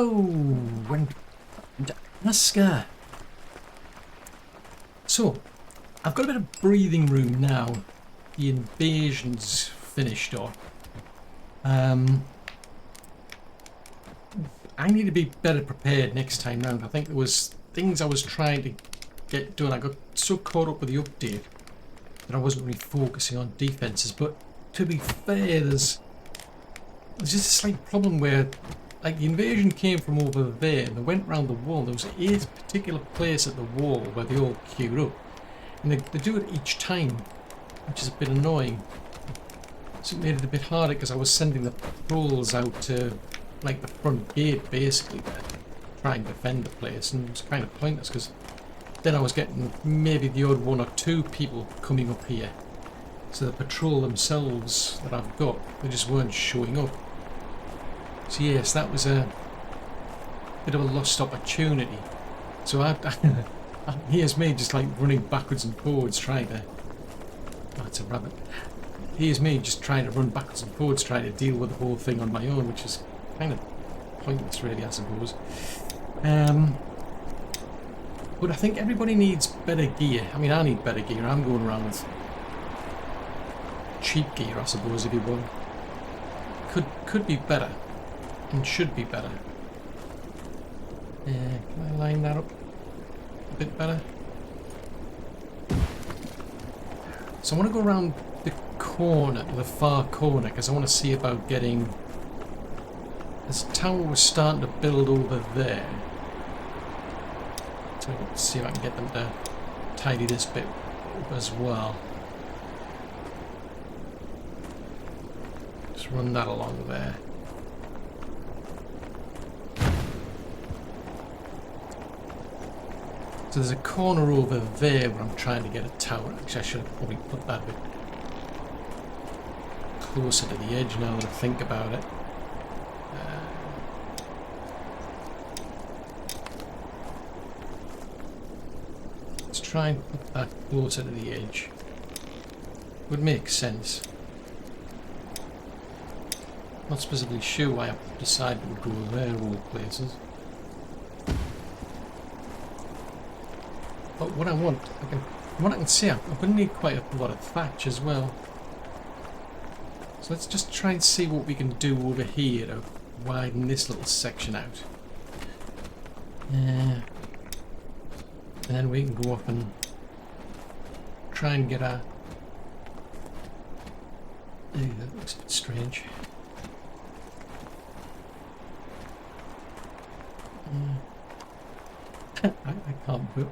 Hello, and Aska. So, I've got a bit of breathing room now. The invasion's finished off. I need to be better prepared next time round. I think there was things I was trying to get done. I got so caught up with the update that I wasn't really focusing on defenses. But to be fair, there's just a slight problem where, like, the invasion came from over there and they went round the wall. There was a particular place at the wall where they all queued up, and they do it each time, which is a bit annoying. So it made it a bit harder because I was sending the patrols out to, like, the front gate basically to try and defend the place, and it was kind of pointless because then I was getting maybe the odd one or two people coming up here. So the patrol themselves that I've got, they just weren't showing up. So yes, that was a bit of a lost opportunity. So here's me just like running backwards and forwards trying to... Oh, it's a rabbit. Here's me just trying to run backwards and forwards trying to deal with the whole thing on my own, which is kind of pointless really, I suppose. But I think everybody needs better gear. I mean, I need better gear. I'm going around with cheap gear, I suppose, if you will. Could be better. And should be better. Can I line that up a bit better? So I want to go around the corner, the far corner, because I want to see about getting... This tower was starting to build over there. So let's see if I can get them to tidy this bit up as well. Just run that along there. So there's a corner over there where I'm trying to get a tower. Actually, I should have probably put that a bit closer to the edge now that I think about it. Let's try and put that closer to the edge. Would make sense. Not specifically sure why I decided to go there of all places. But what I want, from what I can see, I'm going to need quite a lot of thatch as well. So let's just try and see what we can do over here to widen this little section out. And then we can go up and try and get our... Ooh, that looks a bit strange.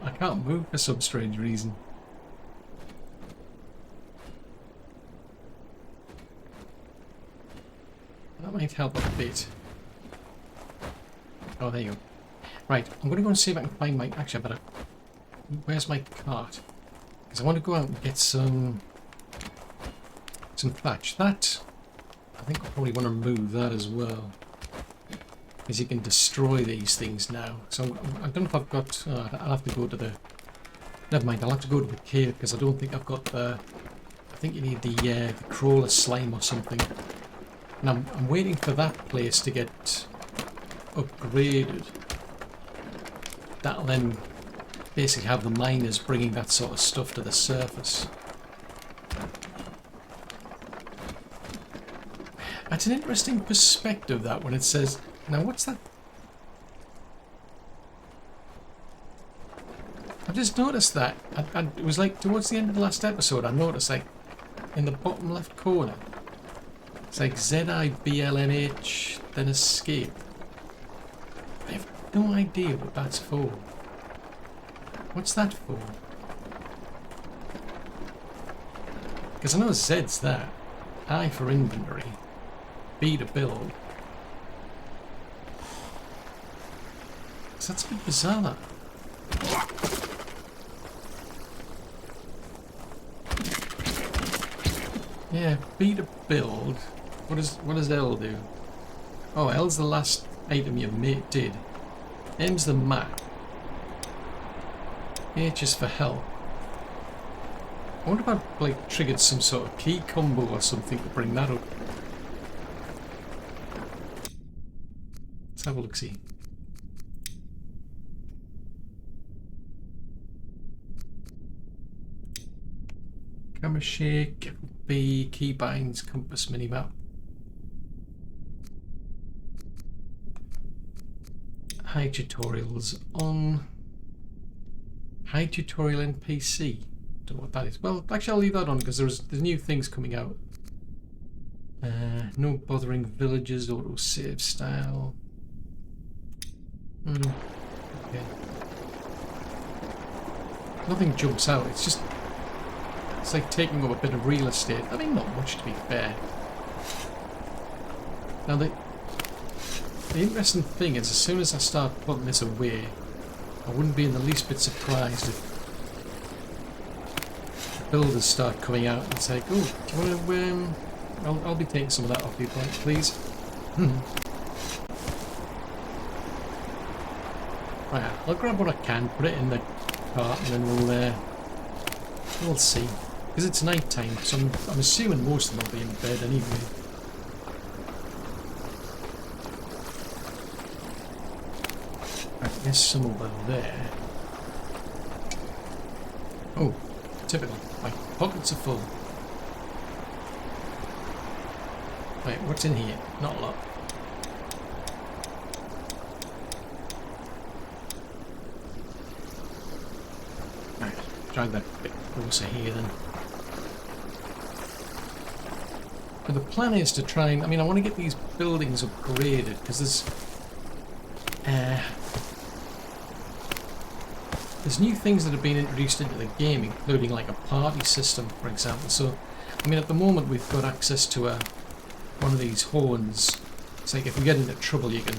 I can't move for some strange reason. That might help a bit. Oh, there you go. Right, I'm going to go and see if I can find my... Actually, I better... Where's my cart? Because I want to go out and get some thatch. That... I think I'll probably want to remove that as well. Because you can destroy these things now. So I don't know if I've got... I'll have to go to the... Never mind, I'll have to go to the cave because I don't think I've got the... I think you need the crawler slime or something. And I'm waiting for that place to get upgraded. That'll then basically have the miners bringing that sort of stuff to the surface. That's an interesting perspective, that, when it says... Now, what's that? I just noticed that. It was like towards the end of the last episode, I noticed, like, in the bottom left corner, it's like ZIBLNH, then escape. I have no idea what that's for. What's that for? Because I know Z's that. I for inventory. B to build. That's a bit bizarre. Yeah, B to build. What does L do? Oh, L's the last item your mate did. M's the map. H is for help. I wonder if I've like triggered some sort of key combo or something to bring that up. Let's have a look-see. Camera shake, B, keybinds, compass, minimap. Hide tutorials on. Hide tutorial in PC. Don't know what that is. Well, actually I'll leave that on because there's new things coming out. No bothering villagers, auto save style. Okay. Nothing jumps out. It's like taking up a bit of real estate. I mean, not much to be fair. Now the interesting thing is, as soon as I start putting this away, I wouldn't be in the least bit surprised if builders start coming out and say, "Oh, do you want to? I'll be taking some of that off you, please." Right, I'll grab what I can, put it in the cart, and then we'll see. Because it's night time, so I'm assuming most of them will be in bed anyway. Right, there's some over there. Oh, typical. My pockets are full. Right, what's in here? Not a lot. Right, drag that bit closer here then. But the plan is to try and, I want to get these buildings upgraded because there's new things that have been introduced into the game, including like a party system, for example. So, at the moment we've got access to one of these horns. It's like if we get into trouble, you can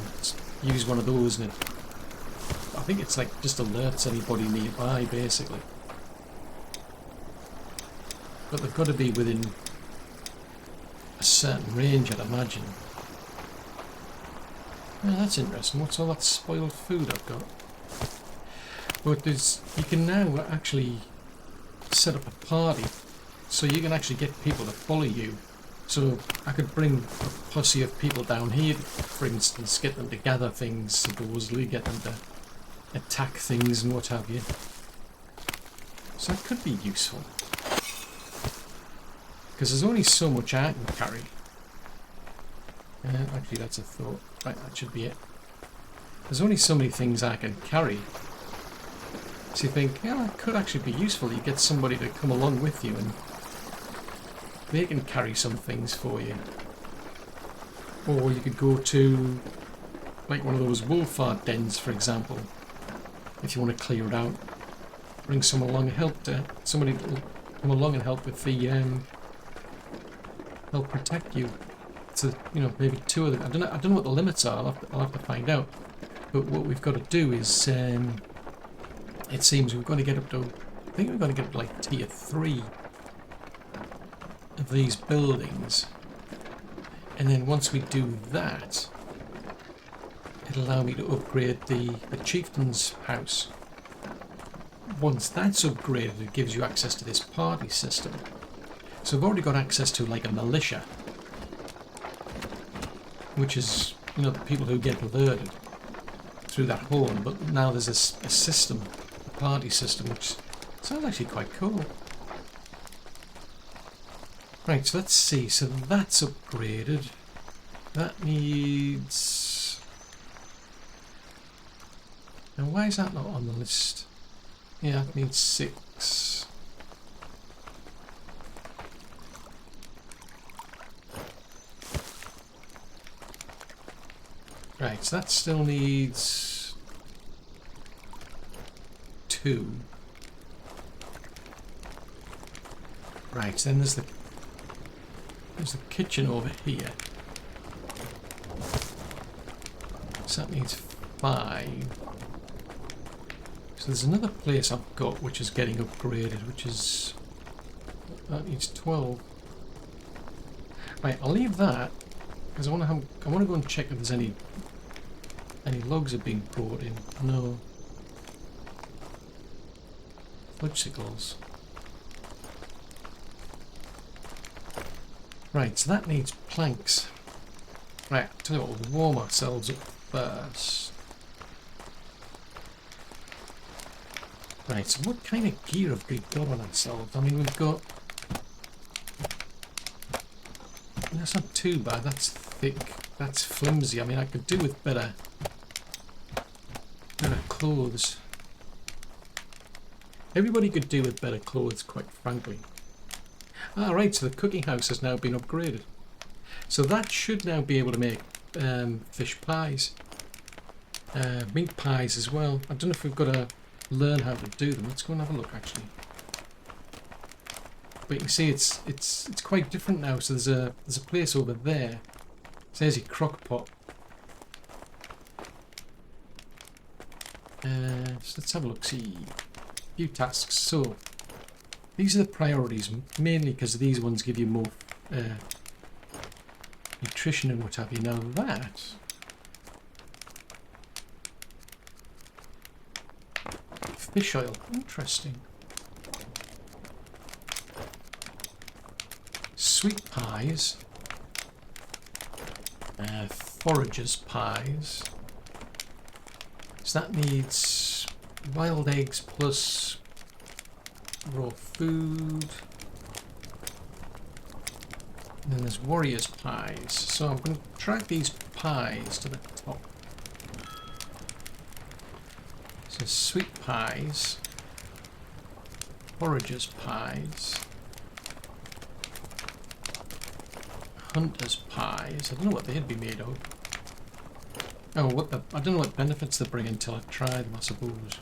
use one of those, and I think it's like just alerts anybody nearby, basically. But they've got to be within a certain range, I'd imagine. Oh, that's interesting. What's all that spoiled food I've got? But you can now actually set up a party, so you can actually get people to follow you. So I could bring a posse of people down here, for instance, get them to gather things, supposedly, get them to attack things and what have you. So that could be useful. Because there's only so much I can carry. Actually, that's a thought. Right, that should be it. There's only so many things I can carry. So you think, yeah, that could actually be useful. You get somebody to come along with you and they can carry some things for you. Or you could go to like one of those wolf dens, for example, if you want to clear it out. Bring someone along and somebody will come along and help with the help protect you. So maybe two of them. I don't know what the limits are. I'll have to find out. But what we've got to do is, it seems we're going to get up to, I think we're going to get up to like tier 3 of these buildings. And then once we do that, it'll allow me to upgrade the chieftain's house. Once that's upgraded, it gives you access to this party system. So I've already got access to like a militia, which is, the people who get alerted through that horn. But now there's a system, a party system, which sounds actually quite cool. Right, so let's see. So that's upgraded. That needs... Now why is that not on the list? Yeah, it needs 6. Right, so that still needs 2. Right, so then there's the kitchen over here. So that needs 5. So there's another place I've got which is getting upgraded, which is... that needs 12. Right, I'll leave that because I want to go and check if there's any logs have been brought in. No. Fudgesicles. Right, so that needs planks. Right, I'll tell you what, we'll warm ourselves up first. Right, so what kind of gear have we got on ourselves? We've got That's not too bad. That's thick. That's flimsy. I mean, I could do with better clothes. Everybody could do with better clothes, quite frankly. Ah, right, so the cooking house has now been upgraded. So that should now be able to make fish pies. Meat pies as well. I don't know if we've got to learn how to do them. Let's go and have a look, actually. But you can see it's quite different now. So there's a place over there. So there's your crock pot. So let's have a look. See, few tasks. So these are the priorities, mainly because these ones give you more nutrition and what have you. Now that fish oil, interesting. Sweet pies, foragers pies. So that needs wild eggs plus raw food. And then there's warriors pies. So I'm going to drag these pies to the top. So sweet pies, foragers pies, hunters pies. I don't know what they'd be made of. Oh, I don't know what benefits they bring until I try them, I suppose.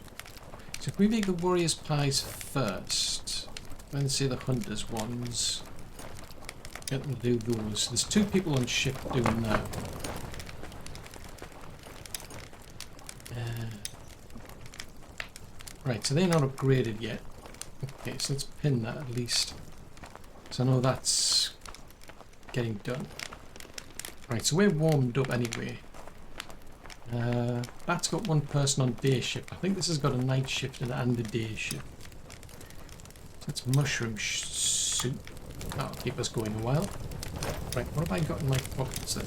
So if we make the warriors pies first, then say the hunters ones, get them to do those. There's 2 people on shift doing that. Right, so they're not upgraded yet. Okay, so let's pin that at least. So I know that's getting done. Right, so we're warmed up anyway. That's got 1 person on day shift. I think this has got a night shift and a day shift. So it's mushroom soup. That'll keep us going a while. Right, what have I got in my pockets then?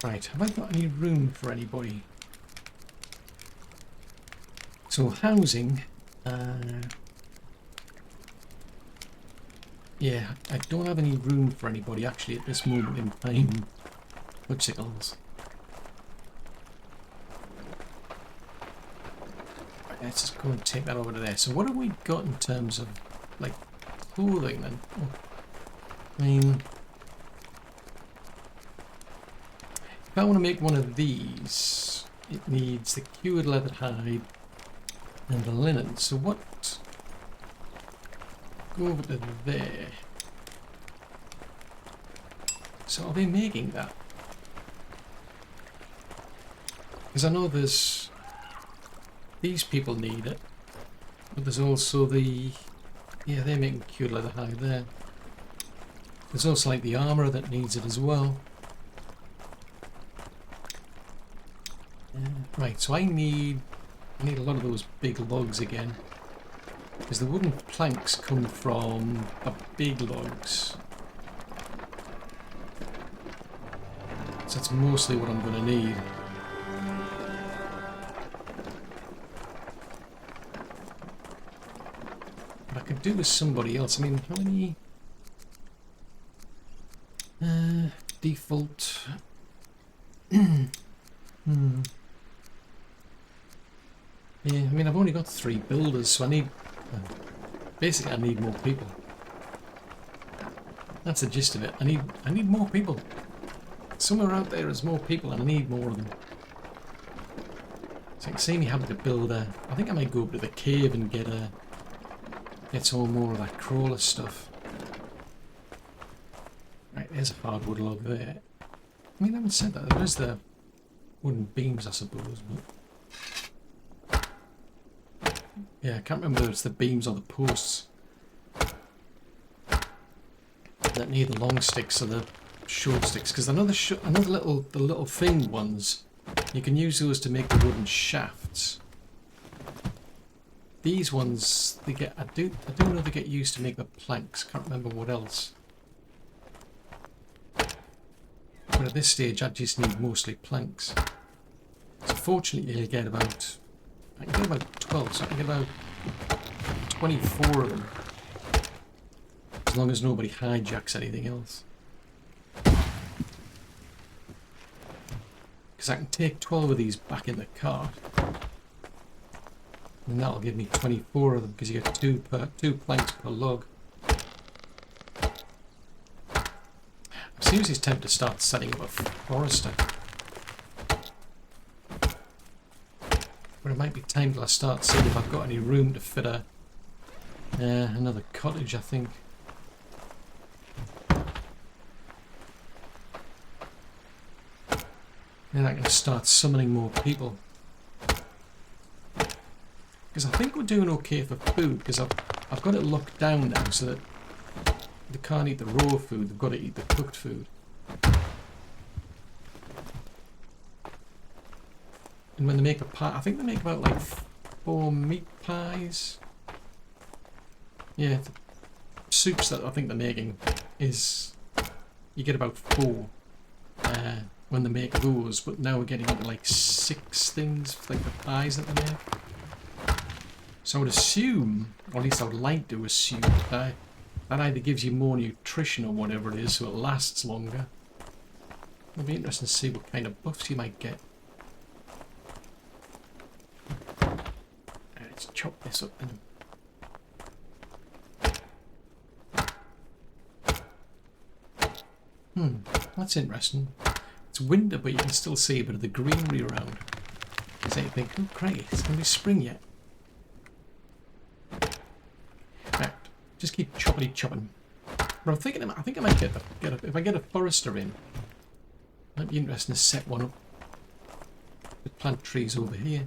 Right, have I got any room for anybody? So housing, yeah, I don't have any room for anybody actually at this moment in time. Fudgesicles. Right, let's just go and take that over to there. So what have we got in terms of, like, clothing then? Oh, I mean, if I want to make one of these, it needs the cured leather hide and the linen. So what? Go over to there. So are they making that? Because I know there's these people need it, but there's also the they're making cured leather hide there. There's also like the armourer that needs it as well. Right, so I need a lot of those big logs again, because the wooden planks come from the big logs. So that's mostly what I'm going to need. But I could do with somebody else. I mean, how many? Default. Yeah, I mean, I've only got 3 builders, so I need... basically, I need more people. That's the gist of it. I need more people. Somewhere out there is more people, and I need more of them. So you can see me having to build a... I think I might go up to the cave and get some more of that crawler stuff. Right, there's a hardwood log there. I mean, I haven't said that. There is the wooden beams, I suppose, but... yeah, I can't remember whether it's the beams or the posts that need the long sticks or the short sticks. Because I know the little thin ones, you can use those to make the wooden shafts. These ones, they get I do know they get used to make the planks. Can't remember what else. But at this stage, I just need mostly planks. So fortunately, you'll get about I can get about 12, so I can get about 24 of them. As long as nobody hijacks anything else. Because I can take 12 of these back in the cart. And that'll give me 24 of them, because you get two planks per log. I'm seriously tempted to start setting up a forester. But it might be time till I start seeing if I've got any room to fit another cottage, I think. Then I can start summoning more people. Because I think we're doing okay for food, because I've got it locked down now so that they can't eat the raw food, they've got to eat the cooked food. And when they make a pie, I think they make about like 4 meat pies. Yeah, the soups that I think they're making is, you get about 4 when they make those, but now we're getting into like 6 things, like the pies that they make. So I would assume, or at least I would like to assume, that either gives you more nutrition or whatever it is, so it lasts longer. It'll be interesting to see what kind of buffs you might get. Let's chop this up then. That's interesting. It's winter, but you can still see a bit of the greenery around. So you think, oh great, it's going to be spring yet. Right, just keep chopping. But I'm thinking, I think I might if I get a forester in, it might be interesting to set one up. Plant trees over here.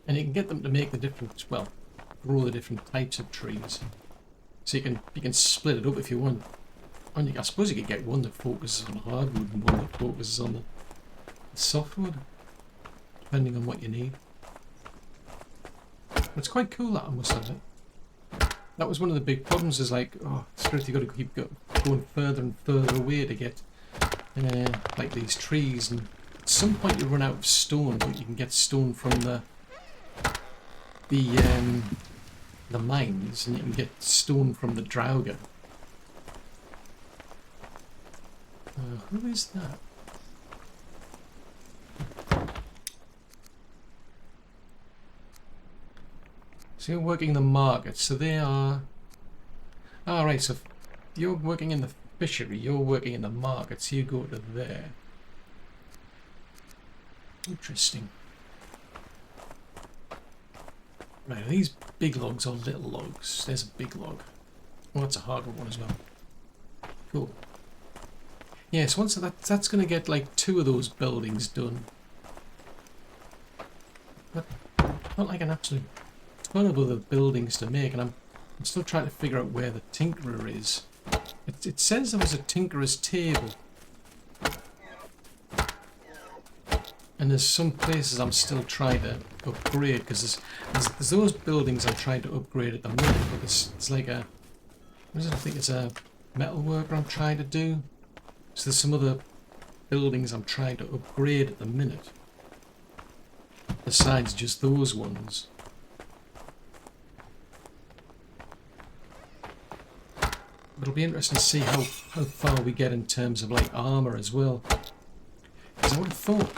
And you can get them to make the different, well, grow the different types of trees. So you can split it up if you want. And I suppose you could get one that focuses on hardwood and one that focuses on the softwood, depending on what you need. But it's quite cool, that, I must admit. That was one of the big problems, is like, oh, you've got to keep going further and further away to get like these trees, and at some point you run out of stone, but you can get stone from the mines, and you can get stone from the Drauga. Who is that? So you're working the market, so they are... Ah, right, so you're working in the fishery, you're working in the market, so you go to there. Interesting. Right, are these big logs or little logs? There's a big log. Oh, that's a hardwood one as well. Cool. Yeah, so once that's going to get like 2 of those buildings done. But not like an absolute ton of other buildings to make, and I'm still trying to figure out where the tinkerer is. It says there was a tinkerer's table. And there's some places I'm still trying to upgrade, because there's those buildings I'm trying to upgrade at the minute, but it's like a... What is it? I think it's a metal worker I'm trying to do. So there's some other buildings I'm trying to upgrade at the minute, besides just those ones. But it'll be interesting to see how far we get in terms of like armour as well. Because I would have thought,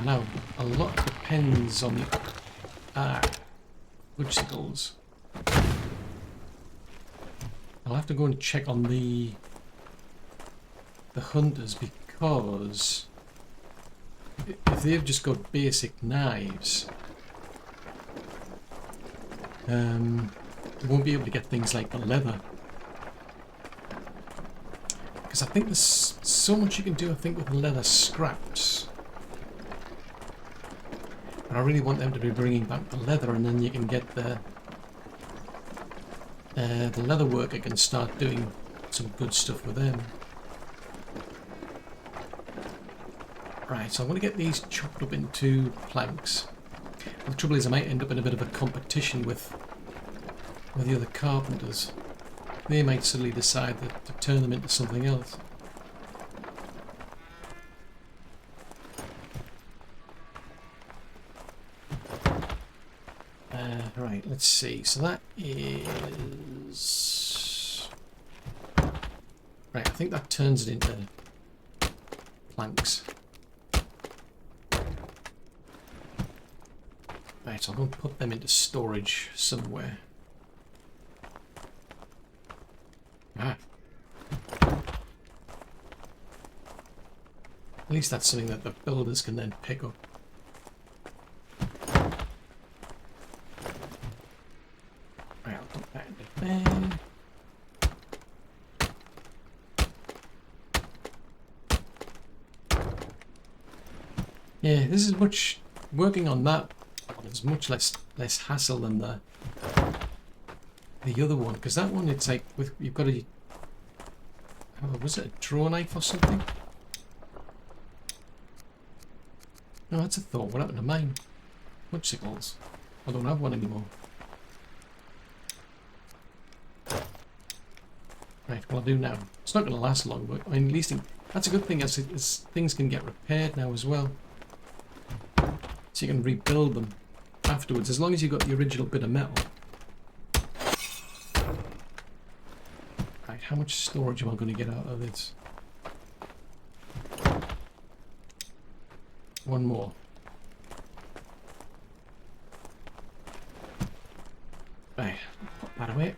now, a lot depends on the G.SKILLs. I'll have to go and check on the hunters, because if they've just got basic knives, they won't be able to get things like the leather. Because I think there's so much you can do, I think, with leather scraps. But I really want them to be bringing back the leather, and then you can get the leather worker can start doing some good stuff with them. Right, so I'm going to get these chopped up into planks. But the trouble is I might end up in a bit of a competition with the other carpenters. They might suddenly decide to turn them into something else. let's see. So that is... Right, I think that turns it into planks. Right, so I'm going to put them into storage somewhere. Ah. At least that's something that the builders can then pick up. Right, I'll put that into there. Yeah, this is much... Working on that one is much less hassle than the other one, because that one it's like with you've got a... Oh, was it a draw knife or something? No, that's a THOR. What happened to mine? Punch signals. I don't have one anymore. Right, what I'll do now. It's not going to last long, but I mean, at least that's a good thing as things can get repaired now as well. So you can rebuild them afterwards, as long as you've got the original bit of metal. Right, how much storage am I going to get out of this? One more. Right, put that away.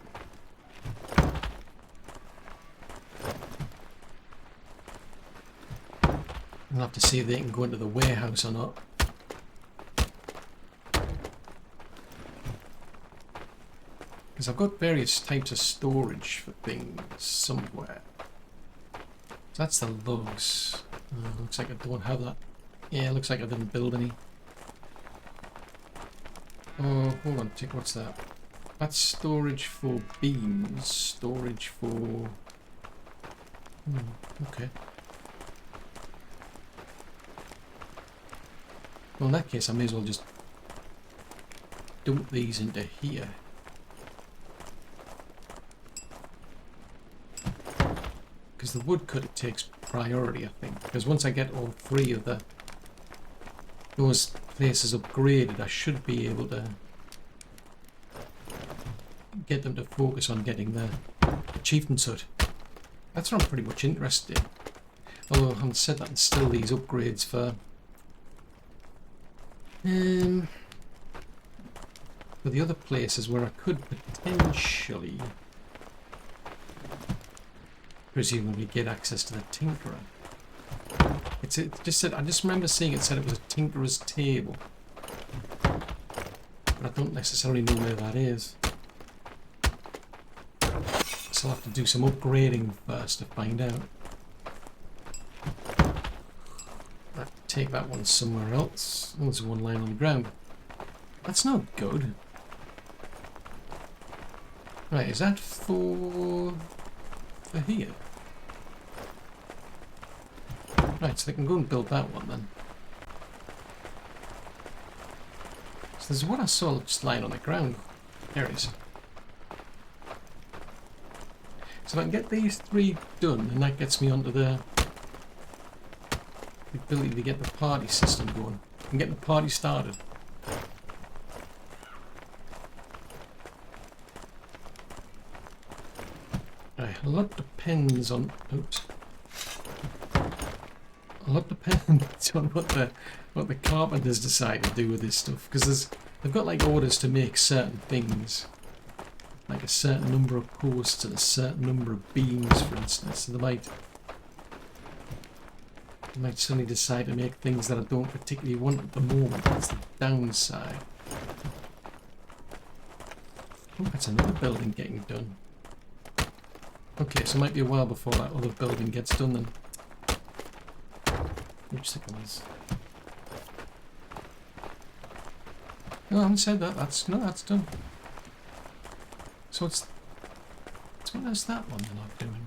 I'll have to see if they can go into the warehouse or not. Because I've got various types of storage for things somewhere. So that's the lugs. Looks like I don't have that. Yeah, looks like I didn't build any. Oh, hold on, what's that? That's storage for beams. Storage for... okay. Well, in that case, I may as well just dump these into here. Because the woodcut, it takes priority, I think. Because once I get all three of those places upgraded, I should be able to get them to focus on getting the achievements hut. That's what I'm pretty much interested in. Although I haven't said that, and still these upgrades for the other places where I could potentially presumably get access to the tinkerer. It just said, I just remember seeing it said it was a tinkerer's table, but I don't necessarily know where that is. So I'll have to do some upgrading first to find out. I'll take that one somewhere else. Oh, there's one lying on the ground. That's not good. Right, is that for here? Right, so they can go and build that one then. So there's one I saw just lying on the ground. There it is. So if I can get these three done, and that gets me onto the ability to get the party system going and get the party started. Right, a lot depends on... Oops. A lot depends on what the carpenters decide to do with this stuff, because they've got like orders to make certain things, like a certain number of posts and a certain number of beams, for instance. So they might suddenly decide to make things that I don't particularly want at the moment. That's the downside. Oh, that's another building getting done. Okay, so it might be a while before that other building gets done then. Which signals? No, I haven't said that. That's done. So what is that one they're not doing?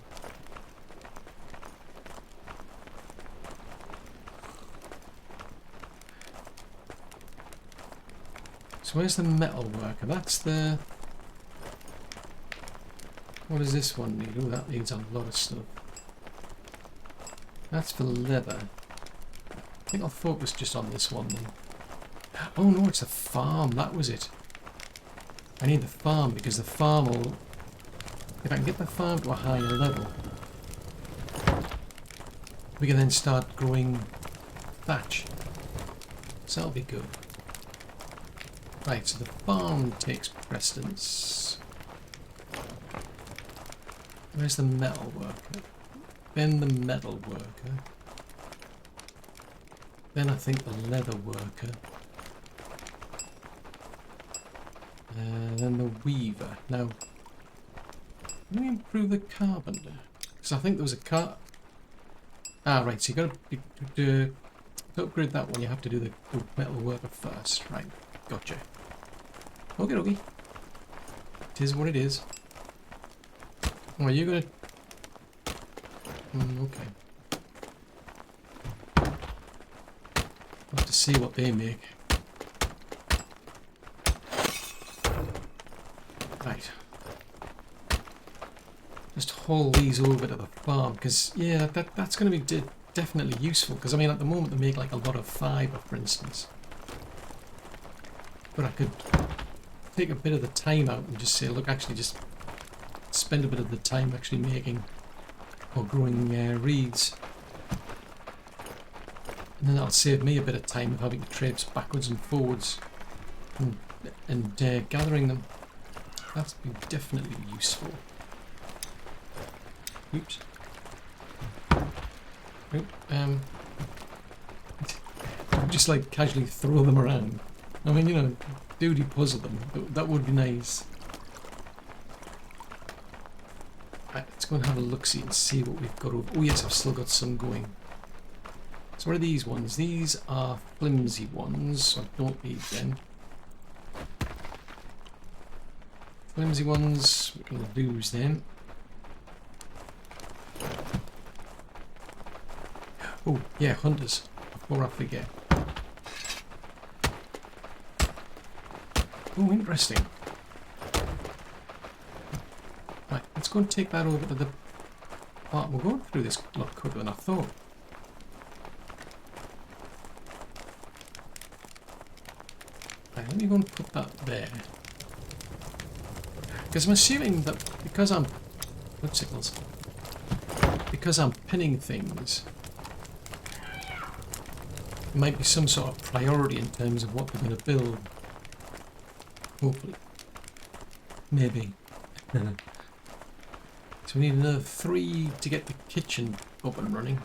So where's the metal worker? That's the... What does this one need? Oh, that needs a lot of stuff. That's for leather. I think I'll focus just on this one then. Oh no, it's a farm. That was it. I need the farm because the farm will... If I can get the farm to a higher level, we can then start growing thatch. So that'll be good. Right, so the farm takes precedence. Where's the metal worker? Then the metal worker. Then I think the leather worker. Then the weaver. Now, can we improve the carpenter? Because I think there was a Ah, right, so you got to upgrade that one, you have to do the metal worker first. Right, gotcha. Okay, okay. It is what it is. Oh, you're gonna... okay. I'll have to see what they make. Right. Just haul these over to the farm, because, yeah, that's going to be definitely useful, because, I mean, at the moment they make, like, a lot of fibre, for instance. But I could take a bit of the time out and just say, look, actually just spend a bit of the time actually making or growing reeds. And then that'll save me a bit of time of having to traipse backwards and forwards and gathering them. That'll be definitely useful. Oops. Just like casually throw them around. I mean, you know, duty puzzle them. That would be nice. Right, let's go and have a look-see and see what we've got over. Oh yes, I've still got some going. So what are these ones? These are flimsy ones, so I don't need them. Flimsy ones, we can lose them. Oh, yeah, hunters, before I forget. Oh, interesting. Right, let's go and take that over to the... Oh, we're going through this a lot quicker than I thought. Right, let me go and put that there. Because I'm assuming that because I'm... What signals? Because I'm pinning things, there might be some sort of priority in terms of what we're going to build. Hopefully. Maybe. So we need another 3 to get the kitchen up and running.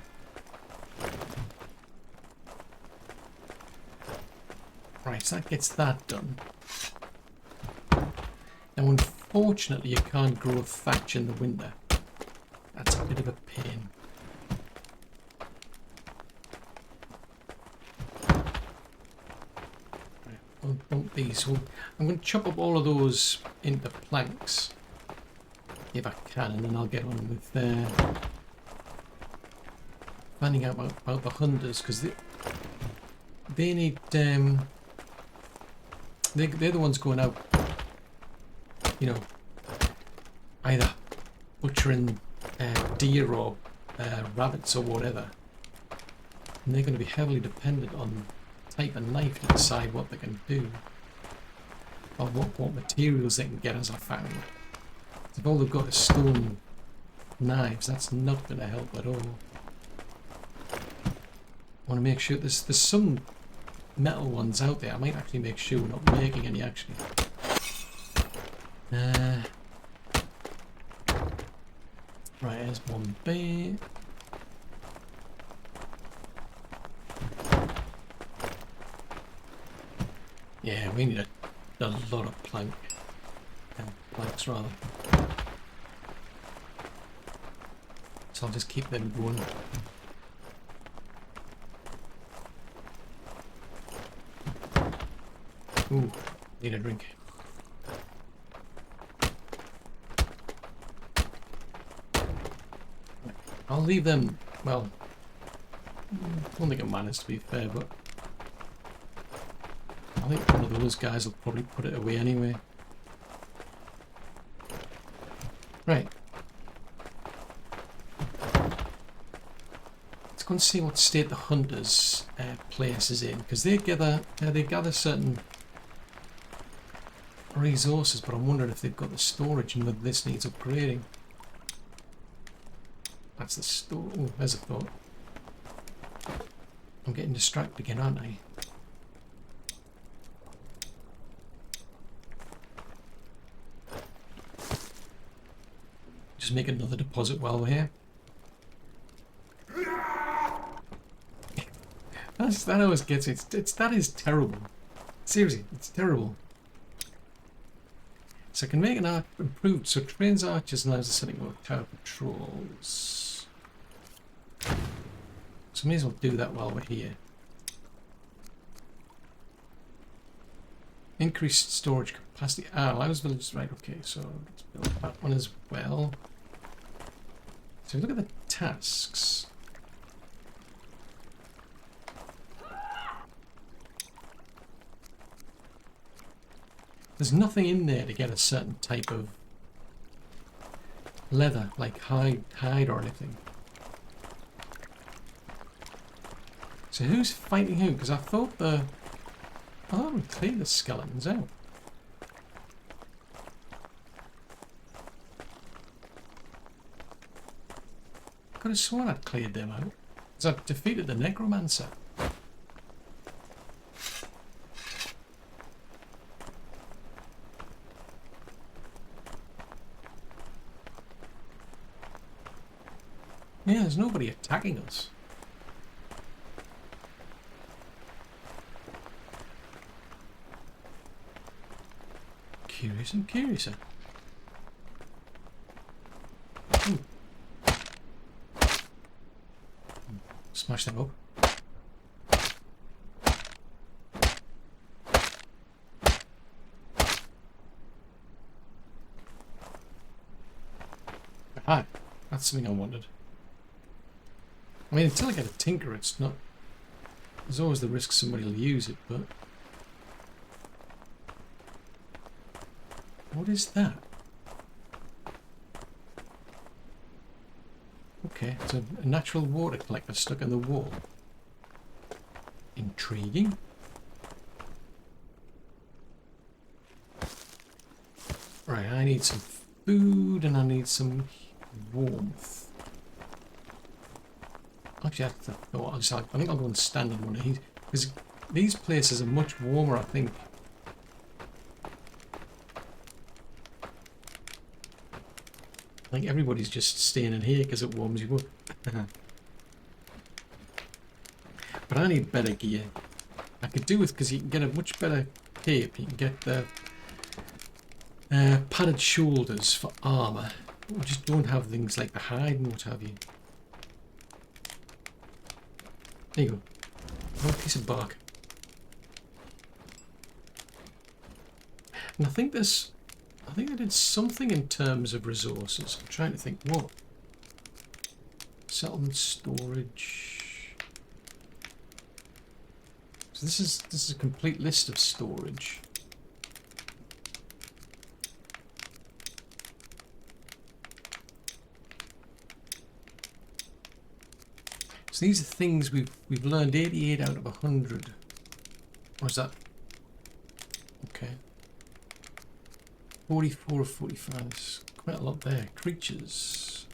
Right, so that gets that done. Now unfortunately you can't grow thatch in the winter. That's a bit of a pain. I'll bump these. I'm going to chop up all of those into planks if I can, and then I'll get on with finding out about the hunters, because they need they're the ones going out, you know, either butchering deer or rabbits or whatever, and they're going to be heavily dependent on type of knife to decide what they can do, or what materials they can get, as I found. If all they've got is stone knives, that's not going to help at all. I want to make sure there's some metal ones out there. I might actually make sure we're not making any actually. Right, there's one bear. Yeah, we need a lot of planks rather. So I'll just keep them going. Ooh, need a drink. I'll leave them, well, I don't think it matters to be fair, but I think one of those guys will probably put it away anyway. Right. Let's go and see what state the hunters' place is in, because they gather certain resources, but I'm wondering if they've got the storage and whether this needs upgrading. That's the store. Oh, there's a thought. I'm getting distracted again, aren't I? Just make another deposit while we're here. That always gets it. That is terrible. Seriously, it's terrible. So I can make an art improved. So trains archers and allows the setting of tower patrols. So may as well do that while we're here. Increased storage capacity. Ah, allows villages. Right, okay, so let's build that one as well. So look at the tasks. There's nothing in there to get a certain type of leather, like hide or anything. So who's fighting who? Because I thought we cleared the skeletons out. I could have sworn I'd cleared them out. Because I've defeated the necromancer. Yeah, there's nobody attacking us. Curious and curiouser. Ooh. Smash them up. Aha, that's something I wanted. I mean, until I get a tinker, it's not... There's always the risk somebody will use it, but... What is that? Okay, it's a natural water collector stuck in the wall. Intriguing. Right, I need some food and I need some warmth. Actually, I think I'll go and stand on one of these, because these places are much warmer, I think. I think everybody's just staying in here because it warms you up. But I need better gear. I could do with, because you can get a much better cape. You can get the padded shoulders for armour. We just don't have things like the hide and what have you. There you go. One piece of bark. And I think I did something in terms of resources. I'm trying to think what. Settlement storage. So this is a complete list of storage. So these are things we've learned 88 out of 100. What is that? Okay. 44 of 45. There's quite a lot there. Creatures.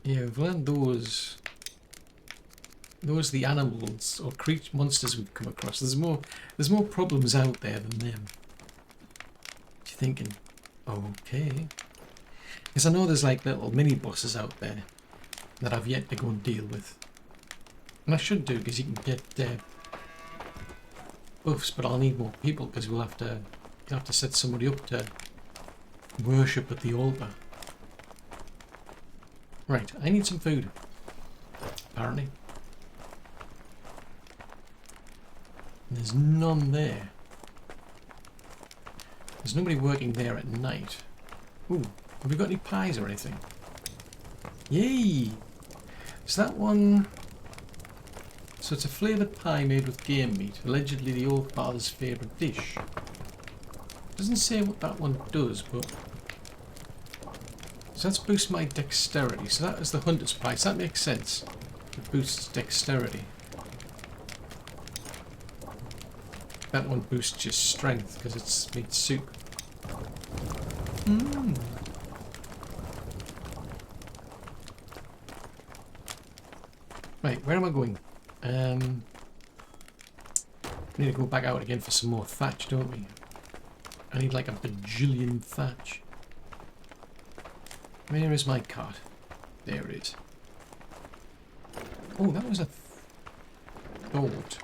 Yeah, we've learned those. Those are the animals or monsters we've come across. There's more problems out there than them. You're thinking, okay. Because I know there's like little mini bosses out there that I've yet to go and deal with. And I should do, because you can get buffs, but I'll need more people, because you'll have to set somebody up to worship at the altar. Right, I need some food. Apparently. And there's none there. There's nobody working there at night. Ooh, have we got any pies or anything? Yay! So that one... So it's a flavoured pie made with game meat, allegedly the old father's favourite dish. Doesn't say what that one does, but... So that's boost my dexterity. So that is the hunter's pie. So that makes sense. It boosts dexterity. that one boosts your strength because it's meat soup. Mm. Right, where am I going? We need to go back out again for some more thatch, don't we? I need like a bajillion thatch. Where is my cart? There it is. Oh, that was a thought.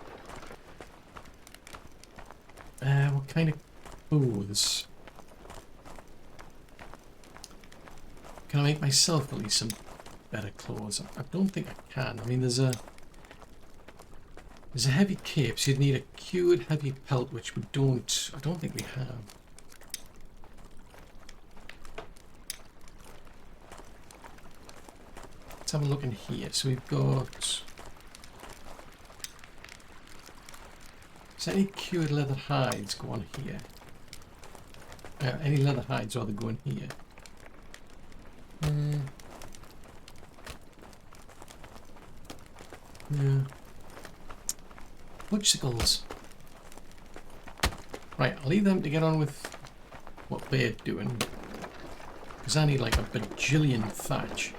What kind of clothes? Can I make myself at least some better clothes? I don't think I can. I mean, there's a heavy cape, so you'd need a cured heavy pelt, which I don't think we have. Let's have a look in here. So we've got... Is there any cured leather hides go on here? Any leather hides rather go in here? Yeah. Butchicles. Right, I'll leave them to get on with what they're doing. Because I need like a bajillion thatch.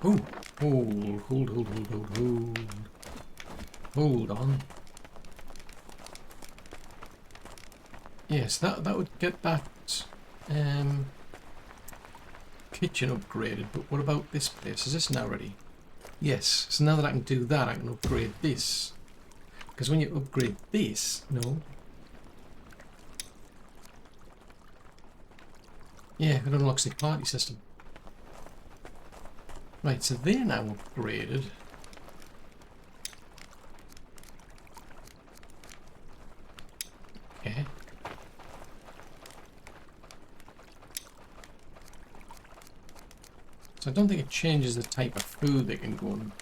Oh, hold. Hold on. Yes, that would get that kitchen upgraded, but what about this place? Is this now ready? Yes, so now that I can do that, I can upgrade this. Because when you upgrade this, no. Yeah, it unlocks the party system. Right, so they're now upgraded. Okay. So I don't think it changes the type of food they can go and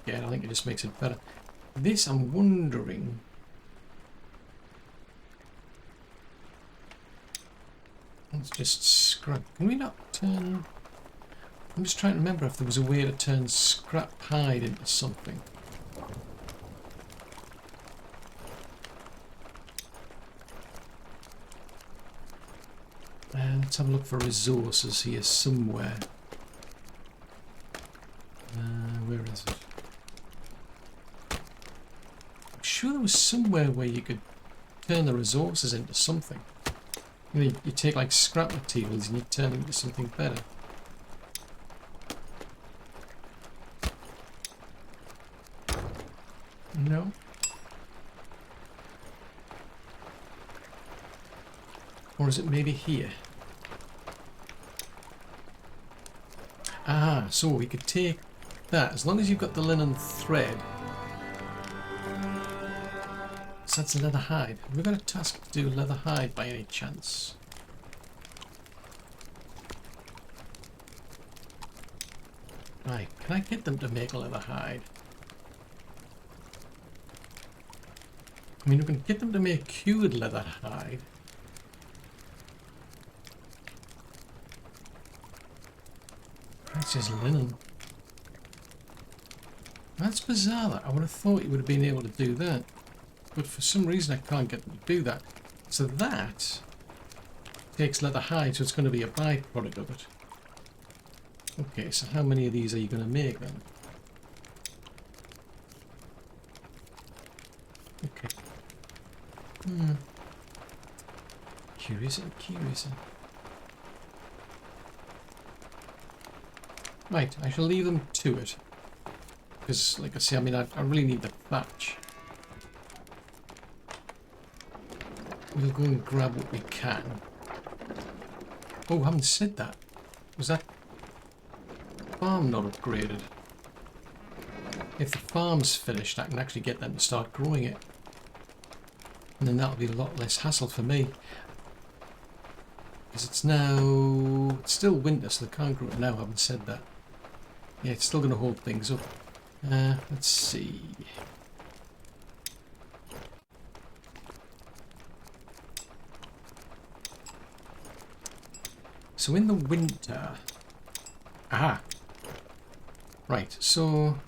get. I think it just makes it better. This, I'm wondering... Let's just scrap. Can we not turn... I'm just trying to remember if there was a way to turn scrap hide into something. Let's have a look for resources here somewhere. Where is it? I'm sure there was somewhere where you could turn the resources into something. You know, you take like scrap materials and you turn them into something better. No. Or is it maybe here? Ah, so we could take that, as long as you've got the linen thread. So that's leather hide. Have we got a task to do leather hide by any chance? Right, can I get them to make leather hide? I mean, we can get them to make cured leather hide. That's just linen. That's bizarre. I would have thought you would have been able to do that. But for some reason I can't get them to do that. So that takes leather hide, so it's going to be a byproduct of it. Okay, so how many of these are you going to make then? Okay. Curious. Right, I shall leave them to it. Because, like I say, I mean, I really need the thatch. We'll go and grab what we can. Oh, I haven't said that. Was that farm not upgraded? If the farm's finished, I can actually get them to start growing it. And then that'll be a lot less hassle for me. Because it's now... It's still winter, so they can't grow it now, I haven't said that. Yeah, it's still going to hold things up. Let's see. So in the winter... Aha! Right, so...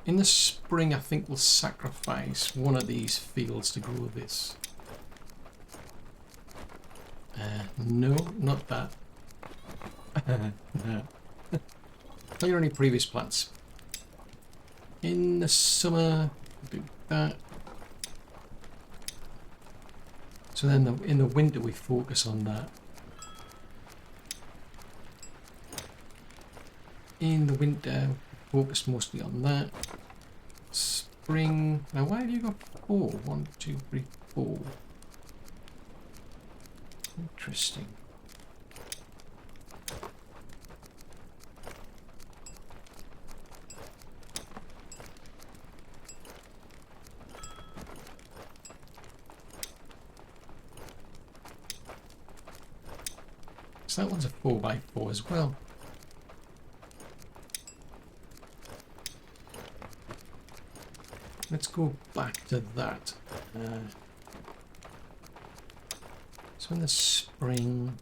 In the spring, I think we'll sacrifice one of these fields to grow this. No, not that. No. Clear any previous plants. In the summer, do that. So then in the winter we focus on that. In the winter, focus mostly on that. Spring. Now why have you got 4? 1, 2, 3, 4. Interesting. So that one's a 4x4 as well. Let's go back to that. So in the spring...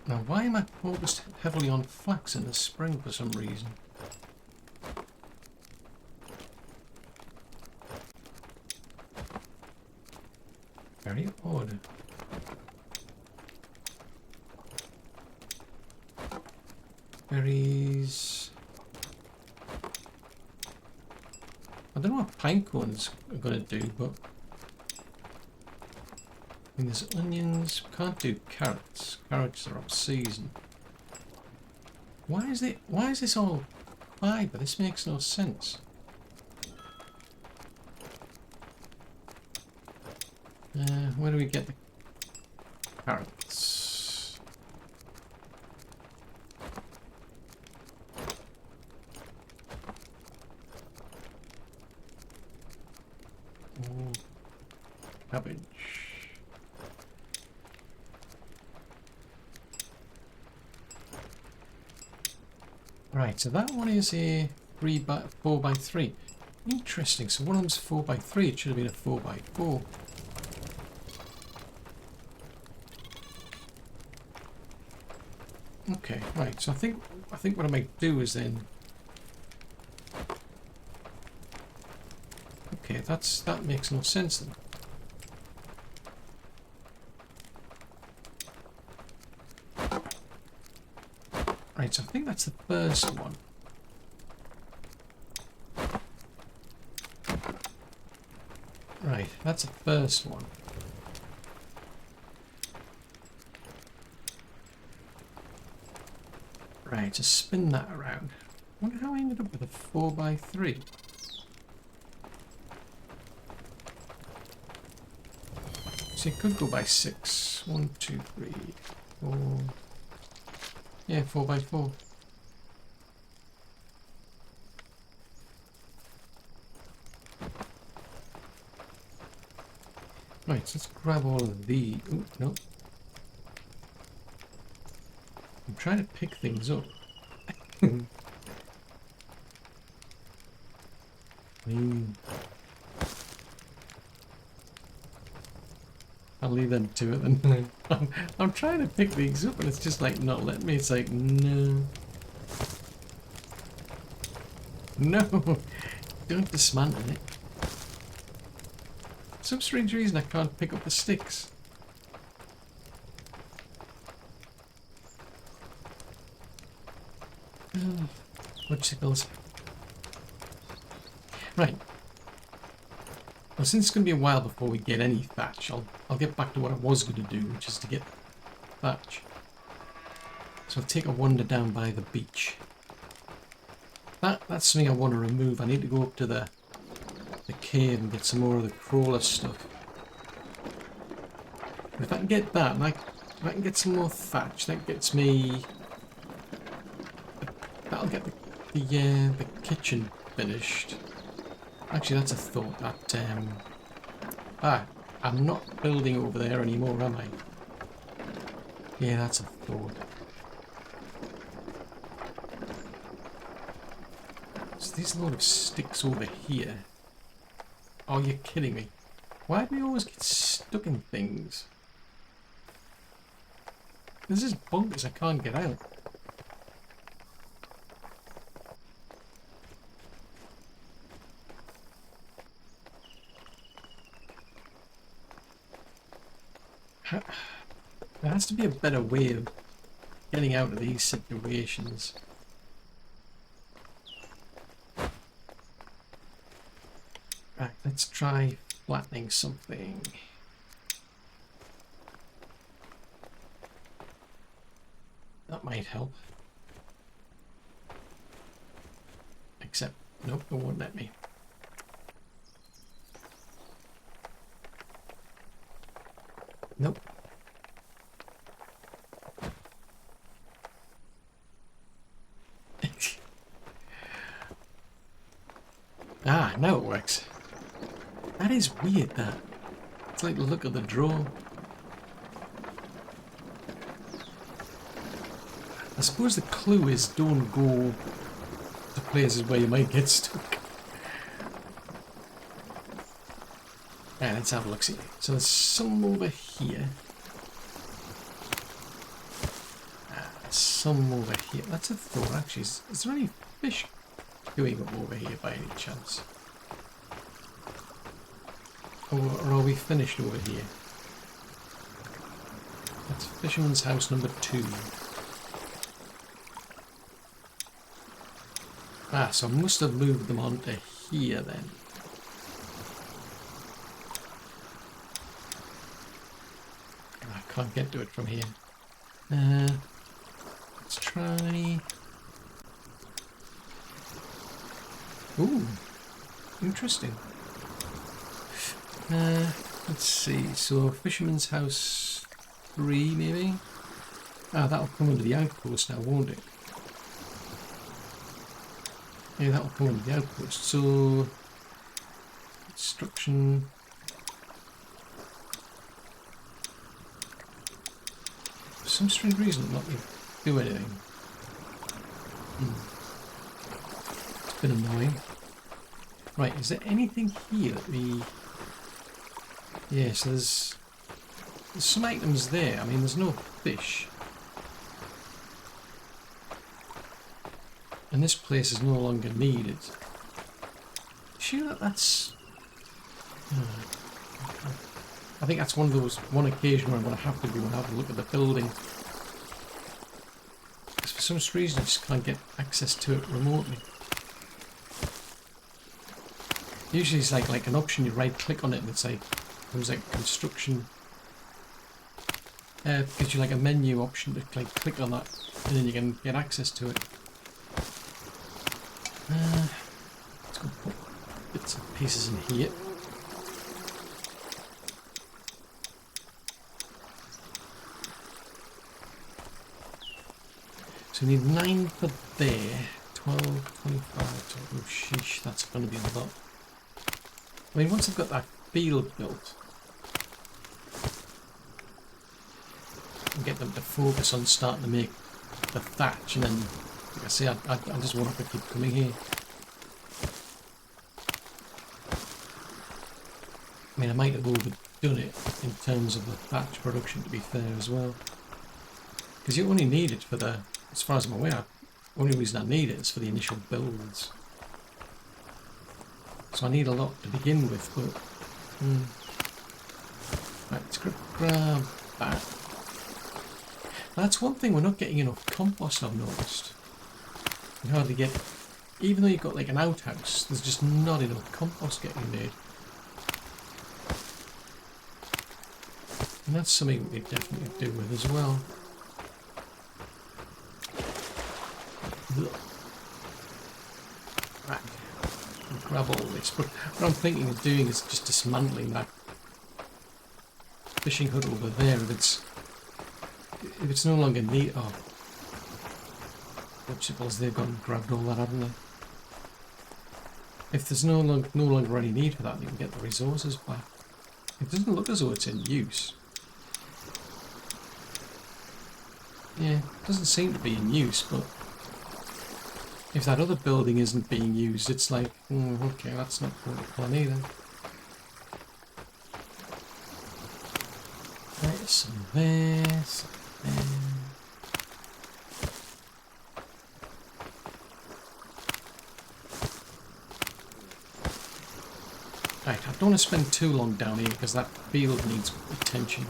Now why am I focused heavily on flax in the spring for some reason? Very odd. Berries... I don't know what pine cones are going to do, but... I mean, there's onions. Can't do carrots. Carrots are off season. Why is this all fibre? This makes no sense. Where do we get the carrots? Oh, cabbage. Right, so that one is a 4x3. Interesting. So one of them's 4x3. It should have been a 4x4. Okay, right. So I think what I might do is then. Okay, that makes no sense then. Right, so I think that's the first one. Right, that's the first one. Right, just spin that around. I wonder how I ended up with a 4x3. So it could go by 6. 1, 2, 3, 4. Yeah, 4x4. Right, so let's grab all of the... Ooh, no. I'm trying to pick things up. I'll leave them to it then. I'm trying to pick things up and it's just like not letting me. It's like, no. No! Don't dismantle it. For some strange reason I can't pick up the sticks. Woodsickles. Right. Well, since it's going to be a while before we get any thatch, I'll get back to what I was going to do, which is to get thatch. So I'll take a wander down by the beach. That's something I want to remove. I need to go up to the cave and get some more of the crawler stuff. If I can get that, like, if I can get some more thatch, that gets me... That'll get the kitchen finished. Actually, that's a thought. That I'm not building over there anymore, am I? Yeah, that's a thought. So there's a load of sticks over here. Oh, you're kidding me. Why do we always get stuck in things? This is bonkers. I can't get out. There has to be a better way of getting out of these situations. Right, let's try flattening something. That might help. Except, nope, it won't let me. Nope. Ah, now it works. That is weird, that. It's like the look of the draw. I suppose the clue is don't go to places where you might get stuck. Right, let's have a look see. So there's some over here. Some over here. That's a thought actually. Is there any fish going up over here by any chance? Or are we finished over here? That's Fisherman's House number 2. Ah, so I must have moved them onto here then. I can't get to it from here. Let's try... Ooh, interesting. Let's see, so Fisherman's House 3 maybe? Ah, that'll come under the outpost now, won't it? Yeah, that'll come under the outpost. So, construction. For some strange reason, it'll not let me do anything. It's been annoying. Right, is there anything here that we... Yeah, so there's some items there. I mean, there's no fish. And this place is no longer needed. Sure that that's... I think that's one of those, one occasion where I'm going to have to go and have a look at the building. Because for some reason I just can't get access to it remotely. Usually it's like an option, you right click on it and it's like, comes like construction. Gives you like a menu option to click on that and then you can get access to it. Let's go put bits and pieces in here. So we need 9 for there, 12, 25, oh sheesh, that's going to be a lot. I mean, once I've got that field built, and get them to focus on starting to make the thatch, and then, like I say, I just want to keep coming here. I mean, I might have overdone it in terms of the thatch production, to be fair, as well. Because you only need it for the, as far as I'm aware, the only reason I need it is for the initial builds. So I need a lot to begin with, but... Right, let's grab that. That's one thing, we're not getting enough compost, I've noticed. You hardly get... Even though you've got like an outhouse, there's just not enough compost getting made. And that's something we definitely do with as well. Right. I'll grab all this, but what I'm thinking of doing is just dismantling that fishing hut over there. If it's no longer neat, oh, suppose they've gone and grabbed all that, haven't they? If there's no longer any need for that, you can get the resources back. It doesn't look as though it's in use. Yeah, it doesn't seem to be in use, but if that other building isn't being used, it's like, okay, that's not going to plan either. Right, some there, some there. Right, I don't want to spend too long down here because that field needs attention.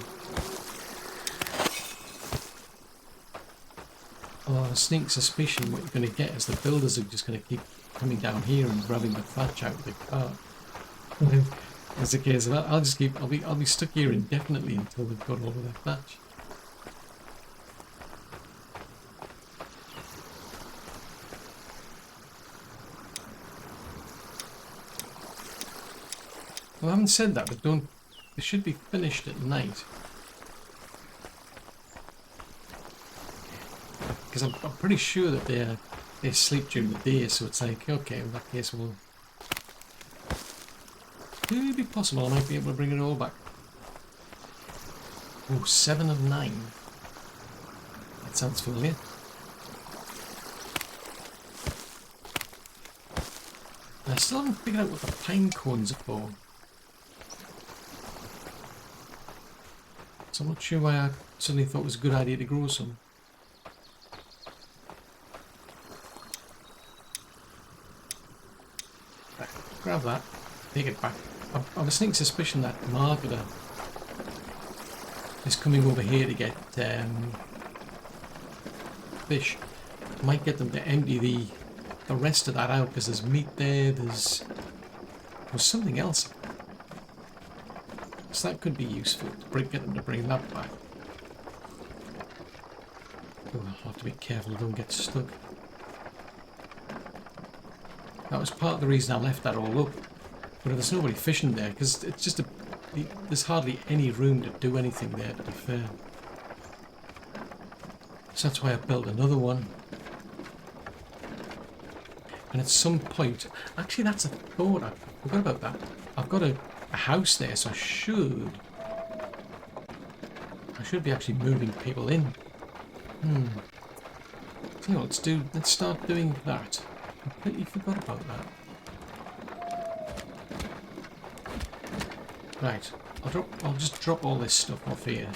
Oh, a sneak suspicion what you're going to get is the builders are just going to keep coming down here and grabbing the thatch out of the car. As the case, I'll just keep. I'll be stuck here indefinitely until they've got all of their thatch. Well, I haven't said that, but don't. They should be finished at night. Because I'm pretty sure that they sleep during the day, so it's like, okay, in that case we'll... Could it be possible I might be able to bring it all back? Oh, 7 of 9. That sounds familiar. I still haven't figured out what the pine cones are for. So I'm not sure why I suddenly thought it was a good idea to grow some. Right, grab that, take it back. I've a sneaking suspicion that marketer is coming over here to get fish. I might get them to empty the rest of that out because there's meat there, there's something else. So that could be useful to get them to bring that back. Oh, I'll have to be careful I don't get stuck. That was part of the reason I left that all up. But there's nobody fishing there because it's just there's hardly any room to do anything there, to be fair. So that's why I built another one. And at some point, actually that's a thought, I forgot about that. I've got a house there, so I should be actually moving people in. So let's start doing that. I completely forgot about that. Right, I'll just drop all this stuff off here.